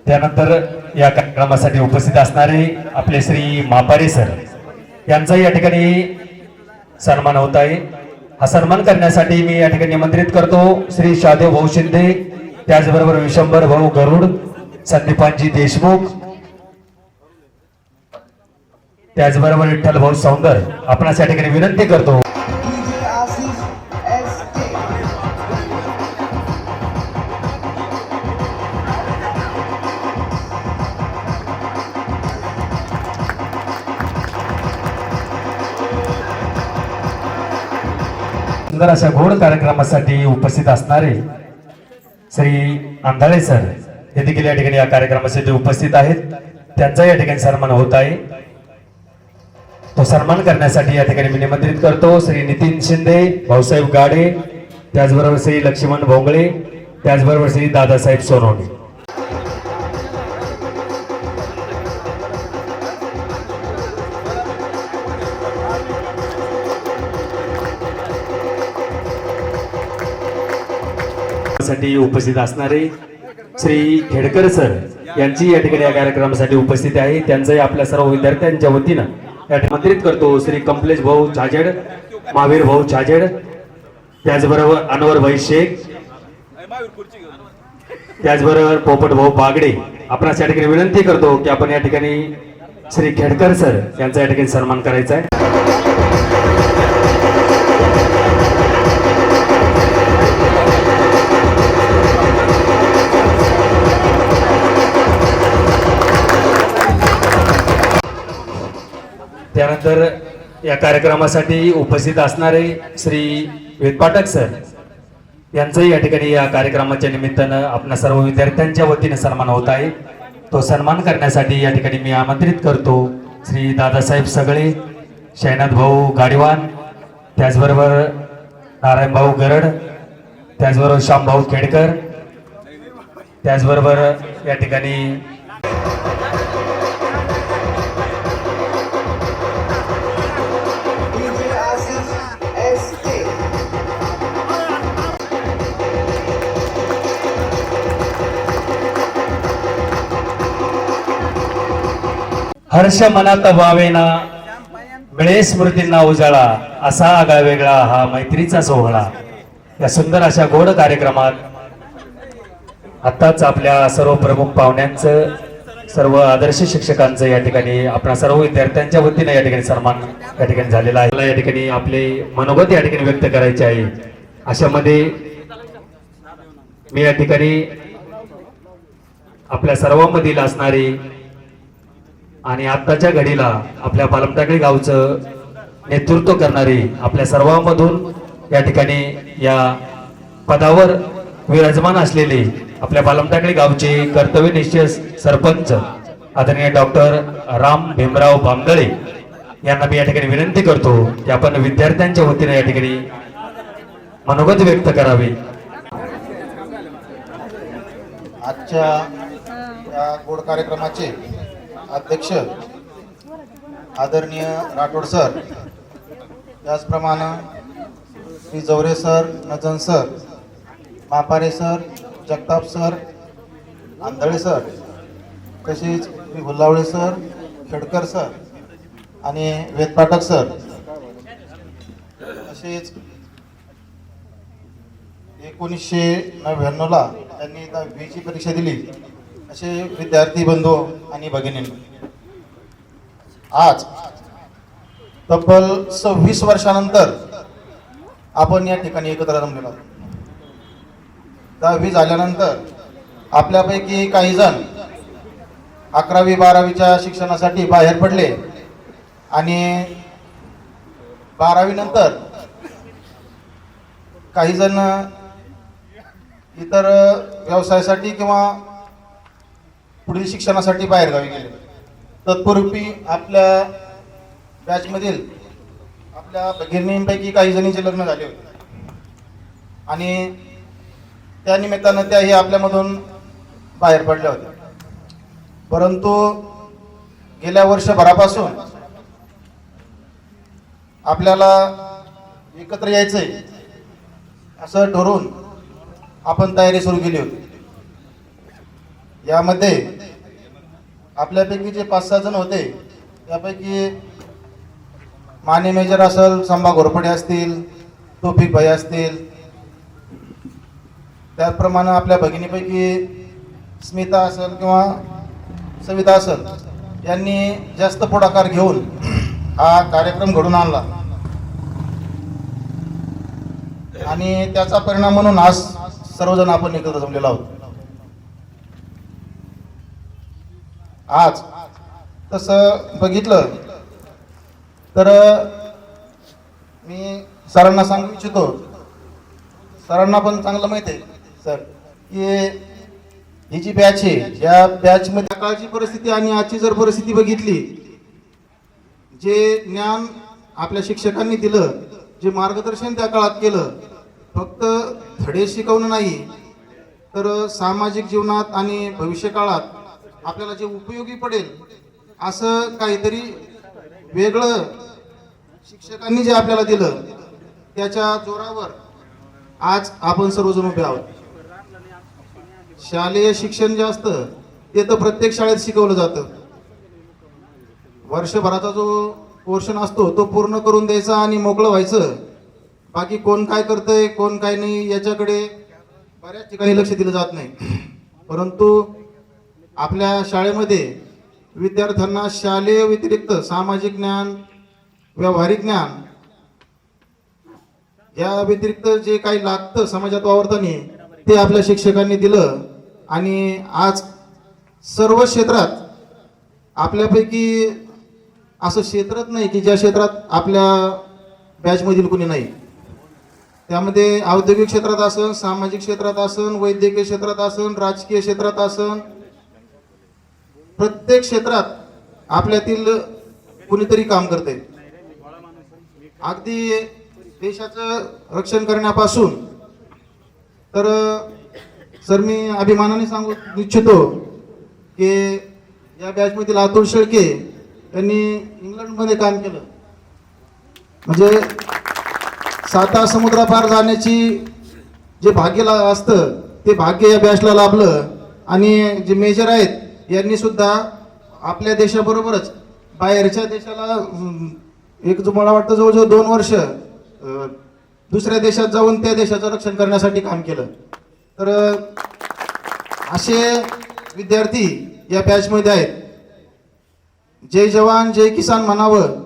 त्यानंतर या कार्यक्रमासाठी उपस्थित असणारे आपले श्री मापारे सर यांचाही या ठिकाणी सन्मान होत आहे. हा सन्मान करण्यासाठी मी या ठिकाणी निमंत्रित करतो श्री शादेव भाऊ शिंदे, त्याचबरोबर विशंभर भाऊ गरुड, संदीपांजी देशमुख, त्याचबरोबर विठ्ठल भाऊ सौंदर. आपणास या ठिकाणी विनंती करतो सुंदर अशा गोड कार्यक्रमासाठी उपस्थित असणारे श्री आंधळे सर हे देखील या ठिकाणी या कार्यक्रमासाठी उपस्थित आहेत. त्यांचा या ठिकाणी सन्मान होत आहे. तो सन्मान करण्यासाठी या ठिकाणी मी निमंत्रित करतो श्री नितीन शिंदे, भाऊसाहेब गाडे, त्याचबरोबर श्री लक्ष्मण भोंगळे, त्याचबरोबर श्री दादासाहेब सोनवणे. साठी उपस्थित असणारे श्री खेडकर सर यांची या ठिकाणी या कार्यक्रमासाठी उपस्थित आहे. त्यांचंही आपल्या सर्व विद्यार्थ्यांच्या वतीनं या ठिकाणी निमंत्रित करतो श्री कमलेश भाऊ छाजेड, महावीर भाऊ छाजेड, त्याचबरोबर अनवर भाई शेख, त्याचबरोबर पोपट भाऊ बागडे. आपणास या ठिकाणी विनंती करतो की आपण या ठिकाणी श्री खेडकर सर यांचा या ठिकाणी सन्मान करायचा आहे. त्यानंतर या कार्यक्रमासाठी उपस्थित असणारे श्री वेदपाठक सर यांचंही या ठिकाणी या कार्यक्रमाच्या निमित्तानं आपल्या सर्व विद्यार्थ्यांच्या वतीने सन्मान होत आहे. तो सन्मान करण्यासाठी या ठिकाणी मी आमंत्रित करतो श्री दादासाहेब सगळे, शैनाथ भाऊ गाडीवान, त्याचबरोबर नारायण भाऊ गरड, त्याचबरोबर श्यामभाऊ खेडकर, त्याचबरोबर या ठिकाणी हर्ष मनात वावेना, मिळे स्मृतींना उजाळा, असा आगळा वेगळा हा मैत्रीचा सोहळा. या सुंदर अशा गोड कार्यक्रमात आताच आपल्या सर्व प्रमुख पाहुण्यांचं, सर्व आदर्श शिक्षकांचं या ठिकाणी आपल्या सर्व विद्यार्थ्यांच्या वतीने या ठिकाणी सन्मान या ठिकाणी झालेला आहे. या ठिकाणी आपले मनोगत या ठिकाणी व्यक्त करायचे आहे. अशामध्ये मी या ठिकाणी आपल्या सर्वांमधील असणारी आणि आत्ताच्या घडीला आपल्या पालमटाकळी गावचं नेतृत्व करणारी आपल्या सर्वांमधून या ठिकाणी या पदावर विराजमान असलेले आपल्या पालमटाकळी गावचे कर्तव्यनिष्ठ सरपंच आदरणीय डॉक्टर राम भीमराव बामदळे यांना मी या ठिकाणी विनंती करतो की आपण विद्यार्थ्यांच्या वतीने या ठिकाणी मनोगत व्यक्त करावे. आजच्या या गोड कार्यक्रमाचे अध्यक्ष आदरणीय राठोड सर, त्याचप्रमाणे Shri जवरे sir, नजन sir, मापारे sir, Jagtap sir, आंधळे सर, तसेच श्री हुल्लावळे सर, खेडकर सर आणि वेदपाठक सर तसेच 1999ला त्यांनी 10वी परीक्षा दिली असे विद्यार्थी बंधू आणि भगिनींनो, आज तब्बल 26 वर्षानंतर आपण या ठिकाणी एकत्र जमलेलो आहोत. 10वी झाल्यानंतर आपल्यापैकी काही जण 11वी 12वीच्या शिक्षणासाठी बाहेर पडले आणि 12वी नंतर काही जण इतर व्यवसायासाठी किंवा पुढील शिक्षणासाठी बाहेरगावी गेले. तत्पूर्वी आपल्या बॅचमधील आपल्या भगिनींपैकी काही जणींचे लग्न झाले होते आणि त्या निमित्तानं त्याही आपल्यामधून बाहेर पडल्या होत्या. परंतु गेल्या वर्षभरापासून आपल्याला एकत्र यायचंय असं ठरवून आपण तयारी सुरू केली होती. यामध्ये आपल्यापैकी जे 5-6 जण होते त्यापैकी माने मेजर असेल, संभा घोरपडे असतील, तोफिक भाई असतील, त्याचप्रमाणे आपल्या भगिनीपैकी स्मिता असेल किंवा सविता असेल, यांनी जास्त पुढाकार घेऊन हा कार्यक्रम घडून आणला आणि त्याचा परिणाम म्हणून आज सर्वजण आपण एकत्र जमलेलो आहोत. आज तसं बघितलं तर मी सरांना सांगू इच्छितो, सरांना पण चांगलं माहिती आहे सर की ही जी बॅच आहे या बॅचमध्ये काळची परिस्थिती आणि आजची जर परिस्थिती बघितली, जे ज्ञान आपल्या शिक्षकांनी दिलं, जे मार्गदर्शन त्या काळात केलं, फक्त धडे शिकवणं नाही तर सामाजिक जीवनात आणि भविष्य काळात आपल्याला जे उपयोगी पडेल असं काहीतरी वेगळं शिक्षकांनी जे आपल्याला दिलं त्याच्या जोरावर आज आपण सर्वजण उभे आहोत. शालेय शिक्षण जे असतं ते तर प्रत्येक शाळेत शिकवलं जातं. वर्षभराचा जो पोर्शन असतो तो पूर्ण करून द्यायचा आणि मोकळं व्हायचं. बाकी कोण काय करतंय कोण काय नाही याच्याकडे बऱ्याच ठिकाणी लक्ष दिलं जात नाही. परंतु आपल्या शाळेमध्ये विद्यार्थ्यांना शालेय व्यतिरिक्त सामाजिक ज्ञान, व्यावहारिक ज्ञान या व्यतिरिक्त जे काही लागतं समाजात वावरताना ते आपल्या शिक्षकांनी दिलं आणि आज सर्व क्षेत्रात आपल्यापैकी असं क्षेत्रच नाही की ज्या क्षेत्रात आपल्या बॅचमधील कोणी नाही. त्यामध्ये औद्योगिक क्षेत्रात असन, सामाजिक क्षेत्रात असन, वैद्यकीय क्षेत्रात असन, राजकीय क्षेत्रात असन, प्रत्येक क्षेत्रात आपल्यातील कुणीतरी काम करते. अगदी देशाचं रक्षण करण्यापासून तर सर मी अभिमानाने सांगू इच्छितो की या बॅचमधील अतुल शेळके यांनी इंग्लंडमध्ये काम केलं. म्हणजे 7 समुद्रापार जाण्याची जे भाग्य असतं ते भाग्य या बॅचला लाभलं आणि जे मेजर आहेत यांनी सुद्धा आपल्या देशाबरोबरच बाहेरच्या देशाला मला वाटतं जवळजवळ 2 वर्ष दुसऱ्या देशात जाऊन त्या देशाचं रक्षण करण्यासाठी काम केलं. तर असे विद्यार्थी या बॅचमध्ये आहेत. जय जवान जय किसान म्हणावं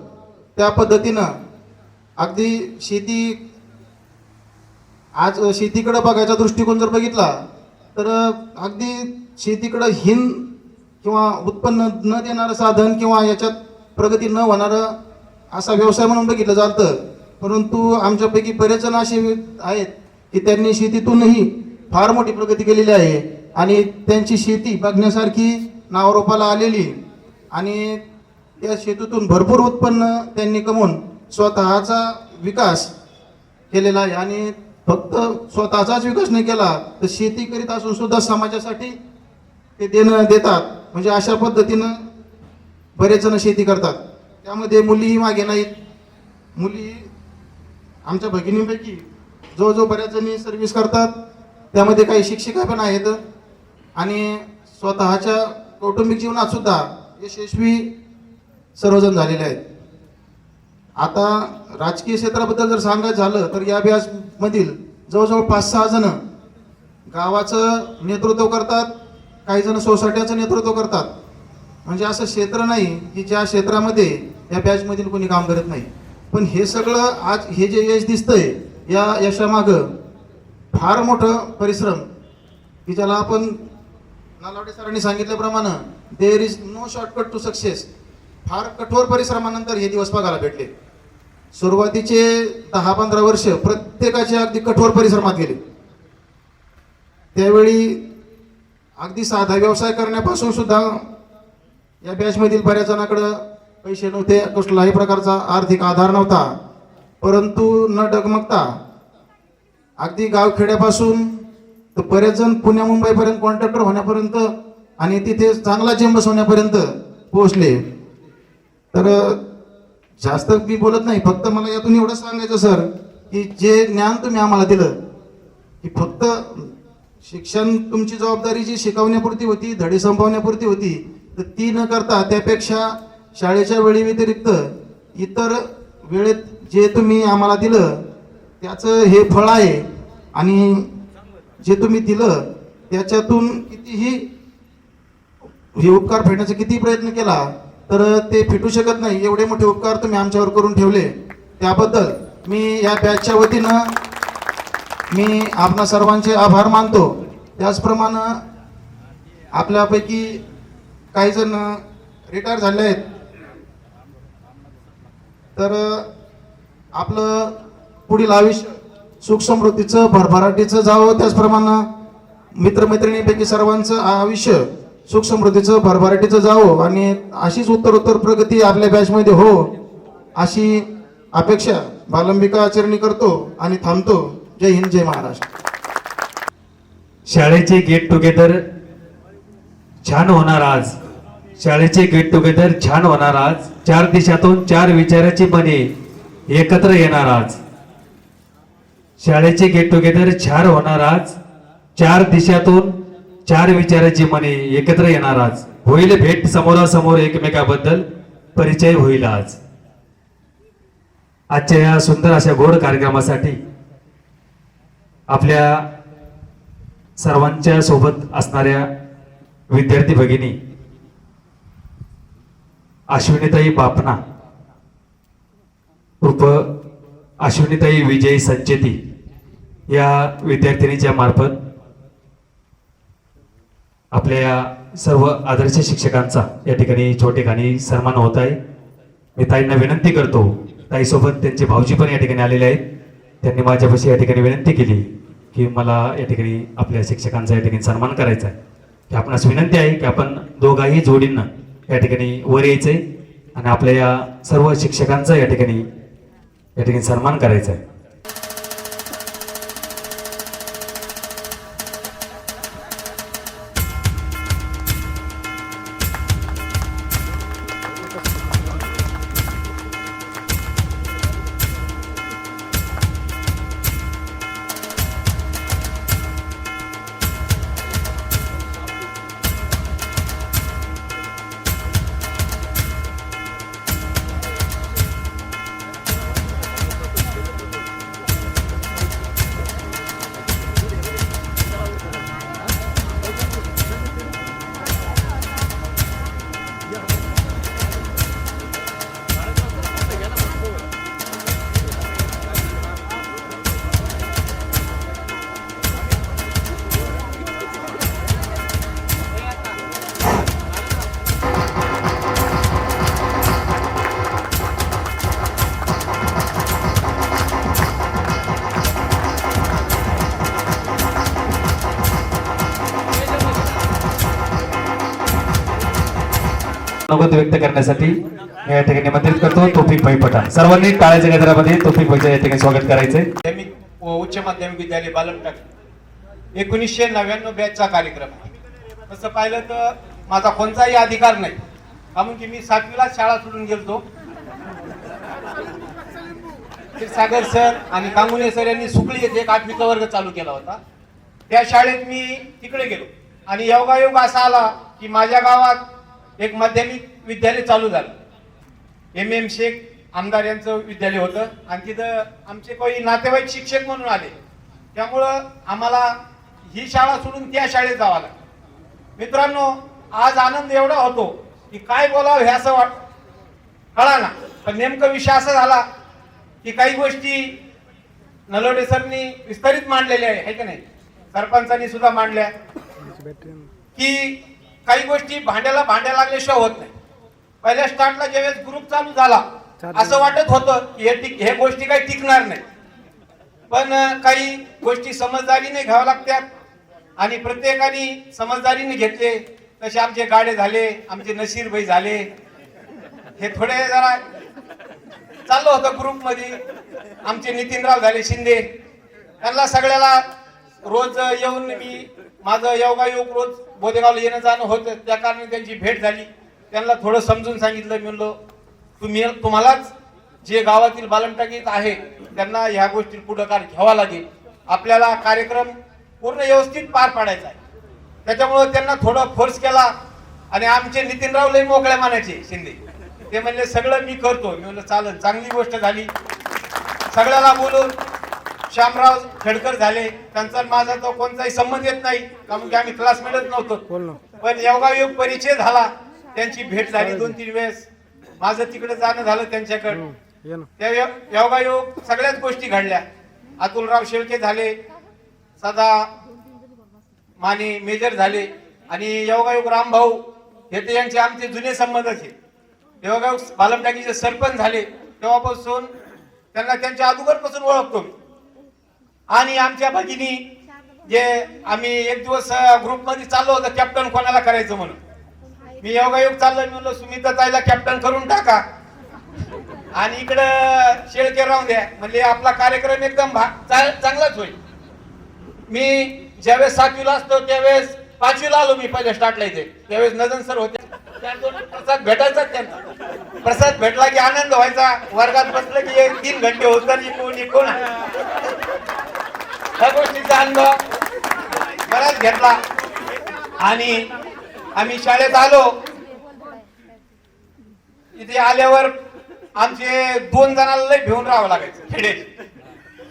त्या पद्धतीनं अगदी आज शेतीकडे बघायचा दृष्टिकोन जर बघितला तर अगदी शेतीकडे किंवा उत्पन्न न देणारं साधन किंवा याच्यात प्रगती न होणारं असा व्यवसाय म्हणून बघितलं जातं. परंतु आमच्यापैकी बरेच जण असे आहेत की त्यांनी शेतीतूनही फार मोठी प्रगती केलेली आहे आणि त्यांची शेती बघण्यासारखी नावारूपाला आलेली आणि त्या शेतीतून भरपूर उत्पन्न त्यांनी कमवून स्वतःचा विकास केलेला आहे. आणि फक्त स्वतःचाच विकास नाही केला तर शेती करीत असून सुद्धा समाजासाठी ते देतात. म्हणजे अशा पद्धतीनं बरेच जण शेती करतात. त्यामध्ये मुलीही मागे नाहीत. मुली आमच्या भगिनींपैकी जो बऱ्याच जणी सर्व्हिस करतात. त्यामध्ये काही शिक्षिका पण आहेत आणि स्वतःच्या कौटुंबिक जीवनात सुद्धा यशस्वी सर्वजण झालेले आहेत. आता राजकीय क्षेत्राबद्दल जर सांगायचं झालं तर या बॅचमधील जवळजवळ 5-6 जण गावाचं नेतृत्व करतात, काही जण सोसायट्याचं नेतृत्व करतात. म्हणजे असं क्षेत्र नाही की ज्या क्षेत्रामध्ये या बॅचमधील कोणी काम करत नाही. पण हे सगळं आज हे जे यश दिसतंय या यशामागं फार मोठं परिश्रम की ज्याला आपण नालावडे सरांनी सांगितल्याप्रमाणे there is no shortcut to success. फार कठोर परिश्रमानंतर हे दिवस बघायला भेटले. सुरुवातीचे 10-15 वर्ष प्रत्येकाचे अगदी कठोर परिश्रमात गेले. त्यावेळी अगदी साधा व्यवसाय करण्यापासून सुद्धा या बॅचमधील बऱ्याच जणांकडं पैसे नव्हते, कुठलाही प्रकारचा आर्थिक आधार नव्हता. परंतु न डगमगता अगदी गावखेड्यापासून तर बरेच जण पुण्या मुंबईपर्यंत कॉन्ट्रॅक्टर होण्यापर्यंत आणि तिथे चांगला जिम बसवण्यापर्यंत पोहोचले. तर जास्त मी बोलत नाही, फक्त मला यातून एवढं सांगायचं सर की जे ज्ञान तुम्ही आम्हाला दिलं की फक्त शिक्षण तुमची जबाबदारी जी शिकवण्यापुरती होती, धडे संपवण्यापुरती होती, तर ती न करता त्यापेक्षा शाळेच्या वेळी व्यतिरिक्त इतर वेळेत जे तुम्ही आम्हाला दिलं त्याचं हे फळ आहे. आणि जे तुम्ही दिलं त्याच्यातून कितीही हे उपकार फेडण्याचा किती प्रयत्न केला तर ते फिटू शकत नाही. एवढे मोठे उपकार तुम्ही आमच्यावर करून ठेवले त्याबद्दल मी या बॅचच्या वतीनं मी आपणा सर्वांचे आभार मानतो. त्याचप्रमाणे आपल्यापैकी काही जण रिटायर झाले आहेत, तर आपलं पुढील आयुष्य सुख समृद्धीचं भरभराटीचं जावं. त्याचप्रमाणे मित्रमैत्रिणींपैकी सर्वांचं आयुष्य सुख समृद्धीचं भरभराटीचं जावं आणि अशीच उत्तरोत्तर प्रगती आपल्या बॅचमध्ये हो अशी अपेक्षा बालंबिका आचरणी करतो आणि थांबतो. जय हिंद, जय महाराष्ट्र. शाळेचे गेट टुगेदर छान होणार आज. शाळेचे गेट टुगेदर छान होणार आज. 4 दिशातून 4 विचाराची मने एकत्र येणार आज. शाळेचे गेट टुगेदर छान होणार आज. 4 दिशातून 4 विचाराची मने एकत्र येणार आज. होईल भेट समोरासमोर, एकमेकाबद्दल परिचय होईल आज. आजच्या या सुंदर अशा गोड कार्यक्रमासाठी आपल्या सर्वांच्या सोबत असणाऱ्या विद्यार्थी भगिनी अश्विनीताई बापना उर्फ अश्विनीताई विजय संचेती या विद्यार्थिनीच्या मार्फत आपल्या सर्व आदर्श शिक्षकांचा या ठिकाणी छोटेखानी सन्मान होत आहे. मी ताईंना विनंती करतो, ताईसोबत त्यांचे भाऊजी पण या ठिकाणी आलेले आहेत. त्यांनी माझ्यापाशी या ठिकाणी विनंती केली की मला या ठिकाणी आपल्या शिक्षकांचा या ठिकाणी सन्मान करायचा आहे. की आपणास विनंती आहे की आपण दोघाही जोडींना या ठिकाणी वर यायचंय आणि आपल्या या सर्व शिक्षकांचा या ठिकाणी सन्मान करायचा आहे. मनोगत व्यक्त करण्यासाठी मी या ठिकाणी निमंत्रित करतो तौफिक भाई पठाण. सर्वांनी टाळ्याच्या गजरामध्ये तौफिक भाईच्या या ठिकाणी स्वागत करायचंय. माध्यमिक व उच्च माध्यमिक विद्यालय बालमटाक 1999 बॅचचा कार्यक्रम. तसं पाहिलं तर माझा कोणताही अधिकार नाही, कारण की मी 7वीला शाळा सोडून गेलतो. सागर सर आणि कांगुले सर यांनी सुकळी येथे एक 8वीचा वर्ग चालू केला होता. त्या शाळेत मी तिकडे गेलो आणि योगायोग असा आला की माझ्या गावात एक माध्यमिक विद्यालय चालू झालं. MM शेख आमदार यांचं विद्यालय होतं आणि तिथं आमचे काही नातेवाईक शिक्षक म्हणून आले, त्यामुळं आम्हाला ही शाळा सोडून त्या शाळेत जावं लागलं. मित्रांनो, आज आनंद एवढा होतो की काय बोलावं हे असं कळा ना. पण नेमकं विषय असा झाला की काही गोष्टी नलवडे सरनी विस्तारित मांडलेल्या आहे की नाही, सरपंचांनी सुद्धा मांडल्या की काही गोष्टी भांड्याला भांड्या लागल्याशिवाय होत नाही. पहिल्या स्टार्टला ज्यावेळेस ग्रुप चालू झाला असं वाटत होतं की हे गोष्टी काही टिकणार नाही, पण काही गोष्टी समजदारीने घ्याव्या लागतात आणि प्रत्येकाने समजदारीने घेतले. तसे आमचे गाडे झाले, आमचे नशीरभाई झाले, हे थोडे जरा चाललं होतं ग्रुप मध्ये. आमचे नितीनराव झाले शिंदे, त्यांना सगळ्याला रोज येऊन मी माझं योगायोग रोज बोदेगावला येणं जाणं होतं, त्या कारणाने त्यांची भेट झाली. त्यांना थोडं समजून सांगितलं. मी म्हणलो तुम्हालाच जे गावातील बालमटाकीत आहे त्यांना ह्या गोष्टी पुढाकार घ्यावा लागेल, आपल्याला कार्यक्रम पूर्ण व्यवस्थित पार पाडायचा आहे. त्याच्यामुळे त्यांना थोडं फोर्स केला आणि आमचे नितीनराव लय मोकळ्या मानाचे शिंदे, ते म्हणले सगळं मी करतो. मी म्हणलं चालेल, चांगली गोष्ट झाली. सगळ्याला बोलून श्यामराव खेडकर झाले, त्यांचा माझा तो कोणताही संबंध येत नाही कारण की आम्ही क्लासमेटच नव्हतो, पण योगायोग परिचय झाला, त्यांची भेट झाली 2-3 वेळेस. माझं तिकडे जाणं झालं त्यांच्याकडे. त्या योगायोग सगळ्याच गोष्टी घडल्या. अतुलराव शेळके झाले, सदा माने मेजर झाले आणि योगायोग रामभाऊ हे ते यांचे आमचे जुने संबंध आहेत. योगायोग बालमटाकीचे सरपंच झाले तेव्हापासून त्यांना त्यांच्या अगोदरपासून ओळखतो मी. आणि आमच्या भगिनी जे आम्ही एक दिवस ग्रुपमध्ये चाललो होतो कॅप्टन कोणाला करायचं म्हणून, मी योगायोग चाललो, मी म्हणलं सुमिता ताईला कॅप्टन करून टाका आणि इकडं शेळके राहून द्या, म्हणजे आपला कार्यक्रम एकदम चांगलाच होईल. मी ज्यावेळेस 7वीला असतो त्यावेळेस 5वीला आलो मी पहिल्या स्टार्टला इथे, त्यावेळेस नजन सर होते, प्रसाद भेटायचा त्यांचा. प्रसाद भेटला की आनंद व्हायचा, वर्गात बसलं की 3 घंटे होतात इकडून ह्या गोष्टीचा अनुभव बराच घेतला. आणि आम्ही शाळेत आलो, इथे आल्यावर आमचे 2 जणांना लय भिवून राहावं लागायचं खेड्याचे.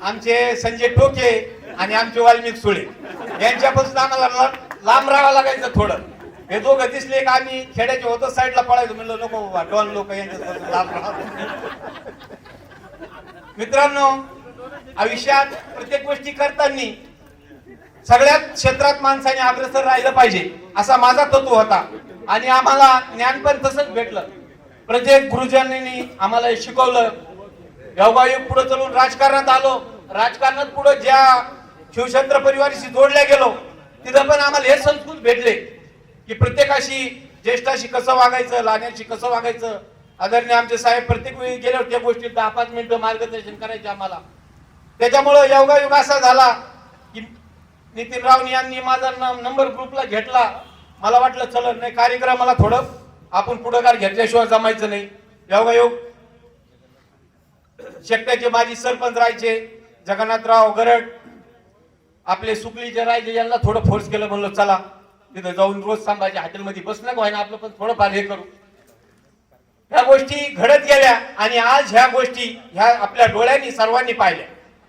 आमचे संजय टोके आणि आमचे वाल्मिक सुळे यांच्यापासून आम्हाला लांब राहावं लागायचं थोडं. हे दोघं दिसले का आम्ही खेड्याचे होतो साईडला पळायचो, म्हणलं नको बाबा डॉन लोक यांच्यापासून लांब राहावं. मित्रांनो, आयुष्यात प्रत्येक गोष्टी करताना सगळ्याच क्षेत्रात माणसाने अग्रेसर राहिलं पाहिजे असा माझा तत्व होता आणि आम्हाला ज्ञान पण तसंच भेटलं. प्रत्येक गुरुजनांनी आम्हाला शिकवलं. योगायोग पुढे चलून राजकारणात आलो. राजकारणात पुढे ज्या शिवचंद्र परिवाराशी जोडल्या गेलो तिथं पण आम्हाला हे संस्कृत भेटले की प्रत्येकाशी ज्येष्ठाशी कसं वागायचं, लहानाशी कसं वागायचं. आदरणीय आमचे साहेब प्रत्येक वेळी गेल्यावर त्या गोष्टी 10-5 मिनिटं मार्गदर्शन करायचे आम्हाला. त्याच्यामुळे योगायोग असा झाला की नितीनराव यांनी माझा नंबर ग्रुपला घेतला. मला वाटलं चल नाही कार्यक्रमाला थोडं आपण पुढाकार घेतल्याशिवाय जमायचं नाही. योगायोग शेकट्याचे माजी सरपंच राहायचे जगन्नाथराव गरड, आपले सुकलीचे राहायचे, यांना थोडं फोर्स केलं. म्हणलं चला तिथं जाऊन रोज सांभाळायच्या हॉटेलमध्ये बसणं व्हायना आपलं, पण थोडंफार हे करू. ह्या गोष्टी घडत गेल्या आणि आज ह्या गोष्टी ह्या आपल्या डोळ्यांनी सर्वांनी पाहिल्या.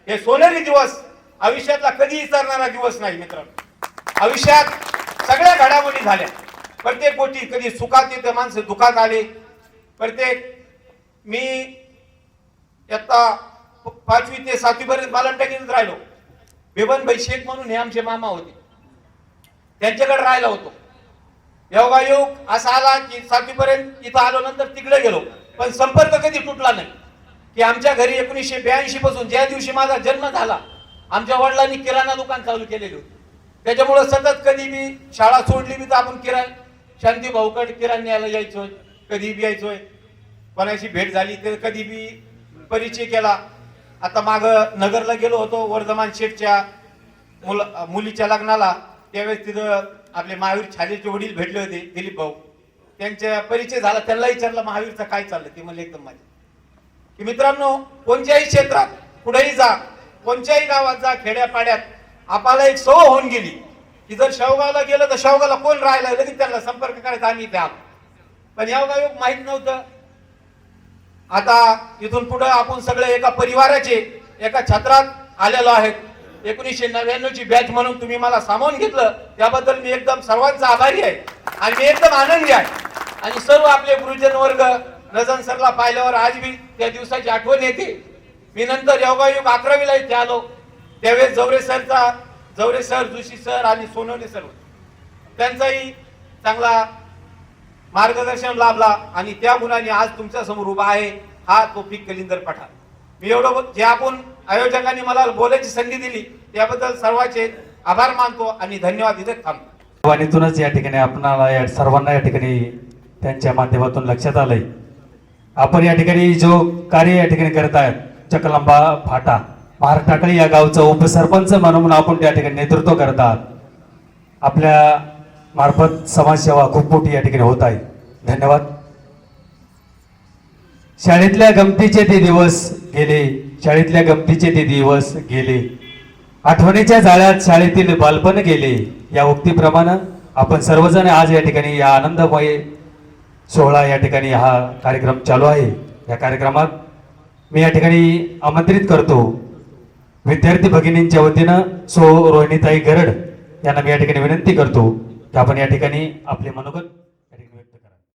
हे सोनेरी दिवस आयुष्यातला कधी विसरणारा दिवस नाही मित्रांनो. आयुष्यात सगळ्या घडामोडी झाल्या. प्रत्येक गोष्टी कधी सुखात येते, माणसं दुखात आले. प्रत्येक मी आता 5वी ते 7वी पर्यंत बालमटाकीत राहिलो. बेबनभाई शेख म्हणून हे आमचे मामा होते, त्यांच्याकडे राहिला होतो. योगायोग असा आला की 7वी पर्यंत इथं आलो, नंतर तिकडे गेलो, पण संपर्क कधी तुटला नाही. की आमच्या घरी 1982 पासून ज्या दिवशी माझा जन्म झाला आमच्या वडिलांनी किराणा दुकान चालू केलेले होते. त्याच्यामुळे सतत कधी मी शाळा सोडली मी तर आपण किराणा शांती भाऊकड किराणा न्यायला यायचोय, कधी बी यायचोय. कोणाची भेट झाली तर कधी बी परिचय केला. आता माग नगरला गेलो होतो वर्धमान शेठच्या मुलीच्या लग्नाला, त्यावेळेस तिथं आपले महावीर छाजेचे वडील भेटले होते दिलीप भाऊ, त्यांचा परिचय झाला. त्यांना विचारलं महावीरचं काय चाललं, ते म्हणले एकदम माझे. की मित्रांनो, कोणत्याही क्षेत्रात कुठेही जा, कोणत्याही गावात जा, खेड्यापाड्यात आपल्याला एक सवय होऊन गेली की जर शेवगावला गेलं तर शेवगावला कोण राहिलं लगेच त्यांना संपर्क करायचा, आम्ही इथे आलो. पण योगायोग माहित नव्हतं. आता इथून पुढे आपण सगळे एका परिवाराचे एका छत्रात आलेलो आहेत 1999 ची बॅच म्हणून तुम्ही मला सामावून घेतलं त्याबद्दल मी एकदम सर्वांचा आभारी आहे आणि मी एकदम आनंदी आहे आणि सर्व आपले गुरुजन वर्ग रजन सरला पाहिल्यावर आज मी त्या दिवसाची आठवण येते मी नंतर योगायोग 11वीला इथे आलो त्यावेळेस जवरे सर जोशी सर आणि सोनवणे सर त्यांचाही चांगला मार्गदर्शन लाभला आणि त्या गुणाने आज तुमच्या समोर उभा आहे हा तौफिक कलिंदर पठाण मी एवढं जे आपण आयोजकांनी मला बोलायची संधी दिली त्याबद्दल सर्वांचे आभार मानतो आणि धन्यवाद इथे थांबतो. वाणीतूनच या ठिकाणी आपणाला सर्वांना या ठिकाणी त्यांच्या माध्यमातून लक्षात आलंय आपण या ठिकाणी जो कार्य या ठिकाणी करत आहेत चकलंबा फाटा महाराष्ट्राकडे या गावचं उपसरपंच म्हणून आपण त्या ठिकाणी नेतृत्व करत आहात आपल्या मार्फत समाजसेवा खूप मोठी या ठिकाणी होत आहे धन्यवाद. शाळेतल्या गमतीचे ते दिवस गेले आठवणीच्या जाळ्यात शाळेतील बालपण गेले या उक्तीप्रमाणे आपण सर्वजण आज या ठिकाणी या आनंदमय सोहळा या ठिकाणी हा कार्यक्रम चालू आहे या कार्यक्रमात मी या ठिकाणी आमंत्रित करतो विद्यार्थी भगिनींच्या वतीनं रोहिणीताई गरड यांना मी या ठिकाणी विनंती करतो की आपण या ठिकाणी आपले मनोगत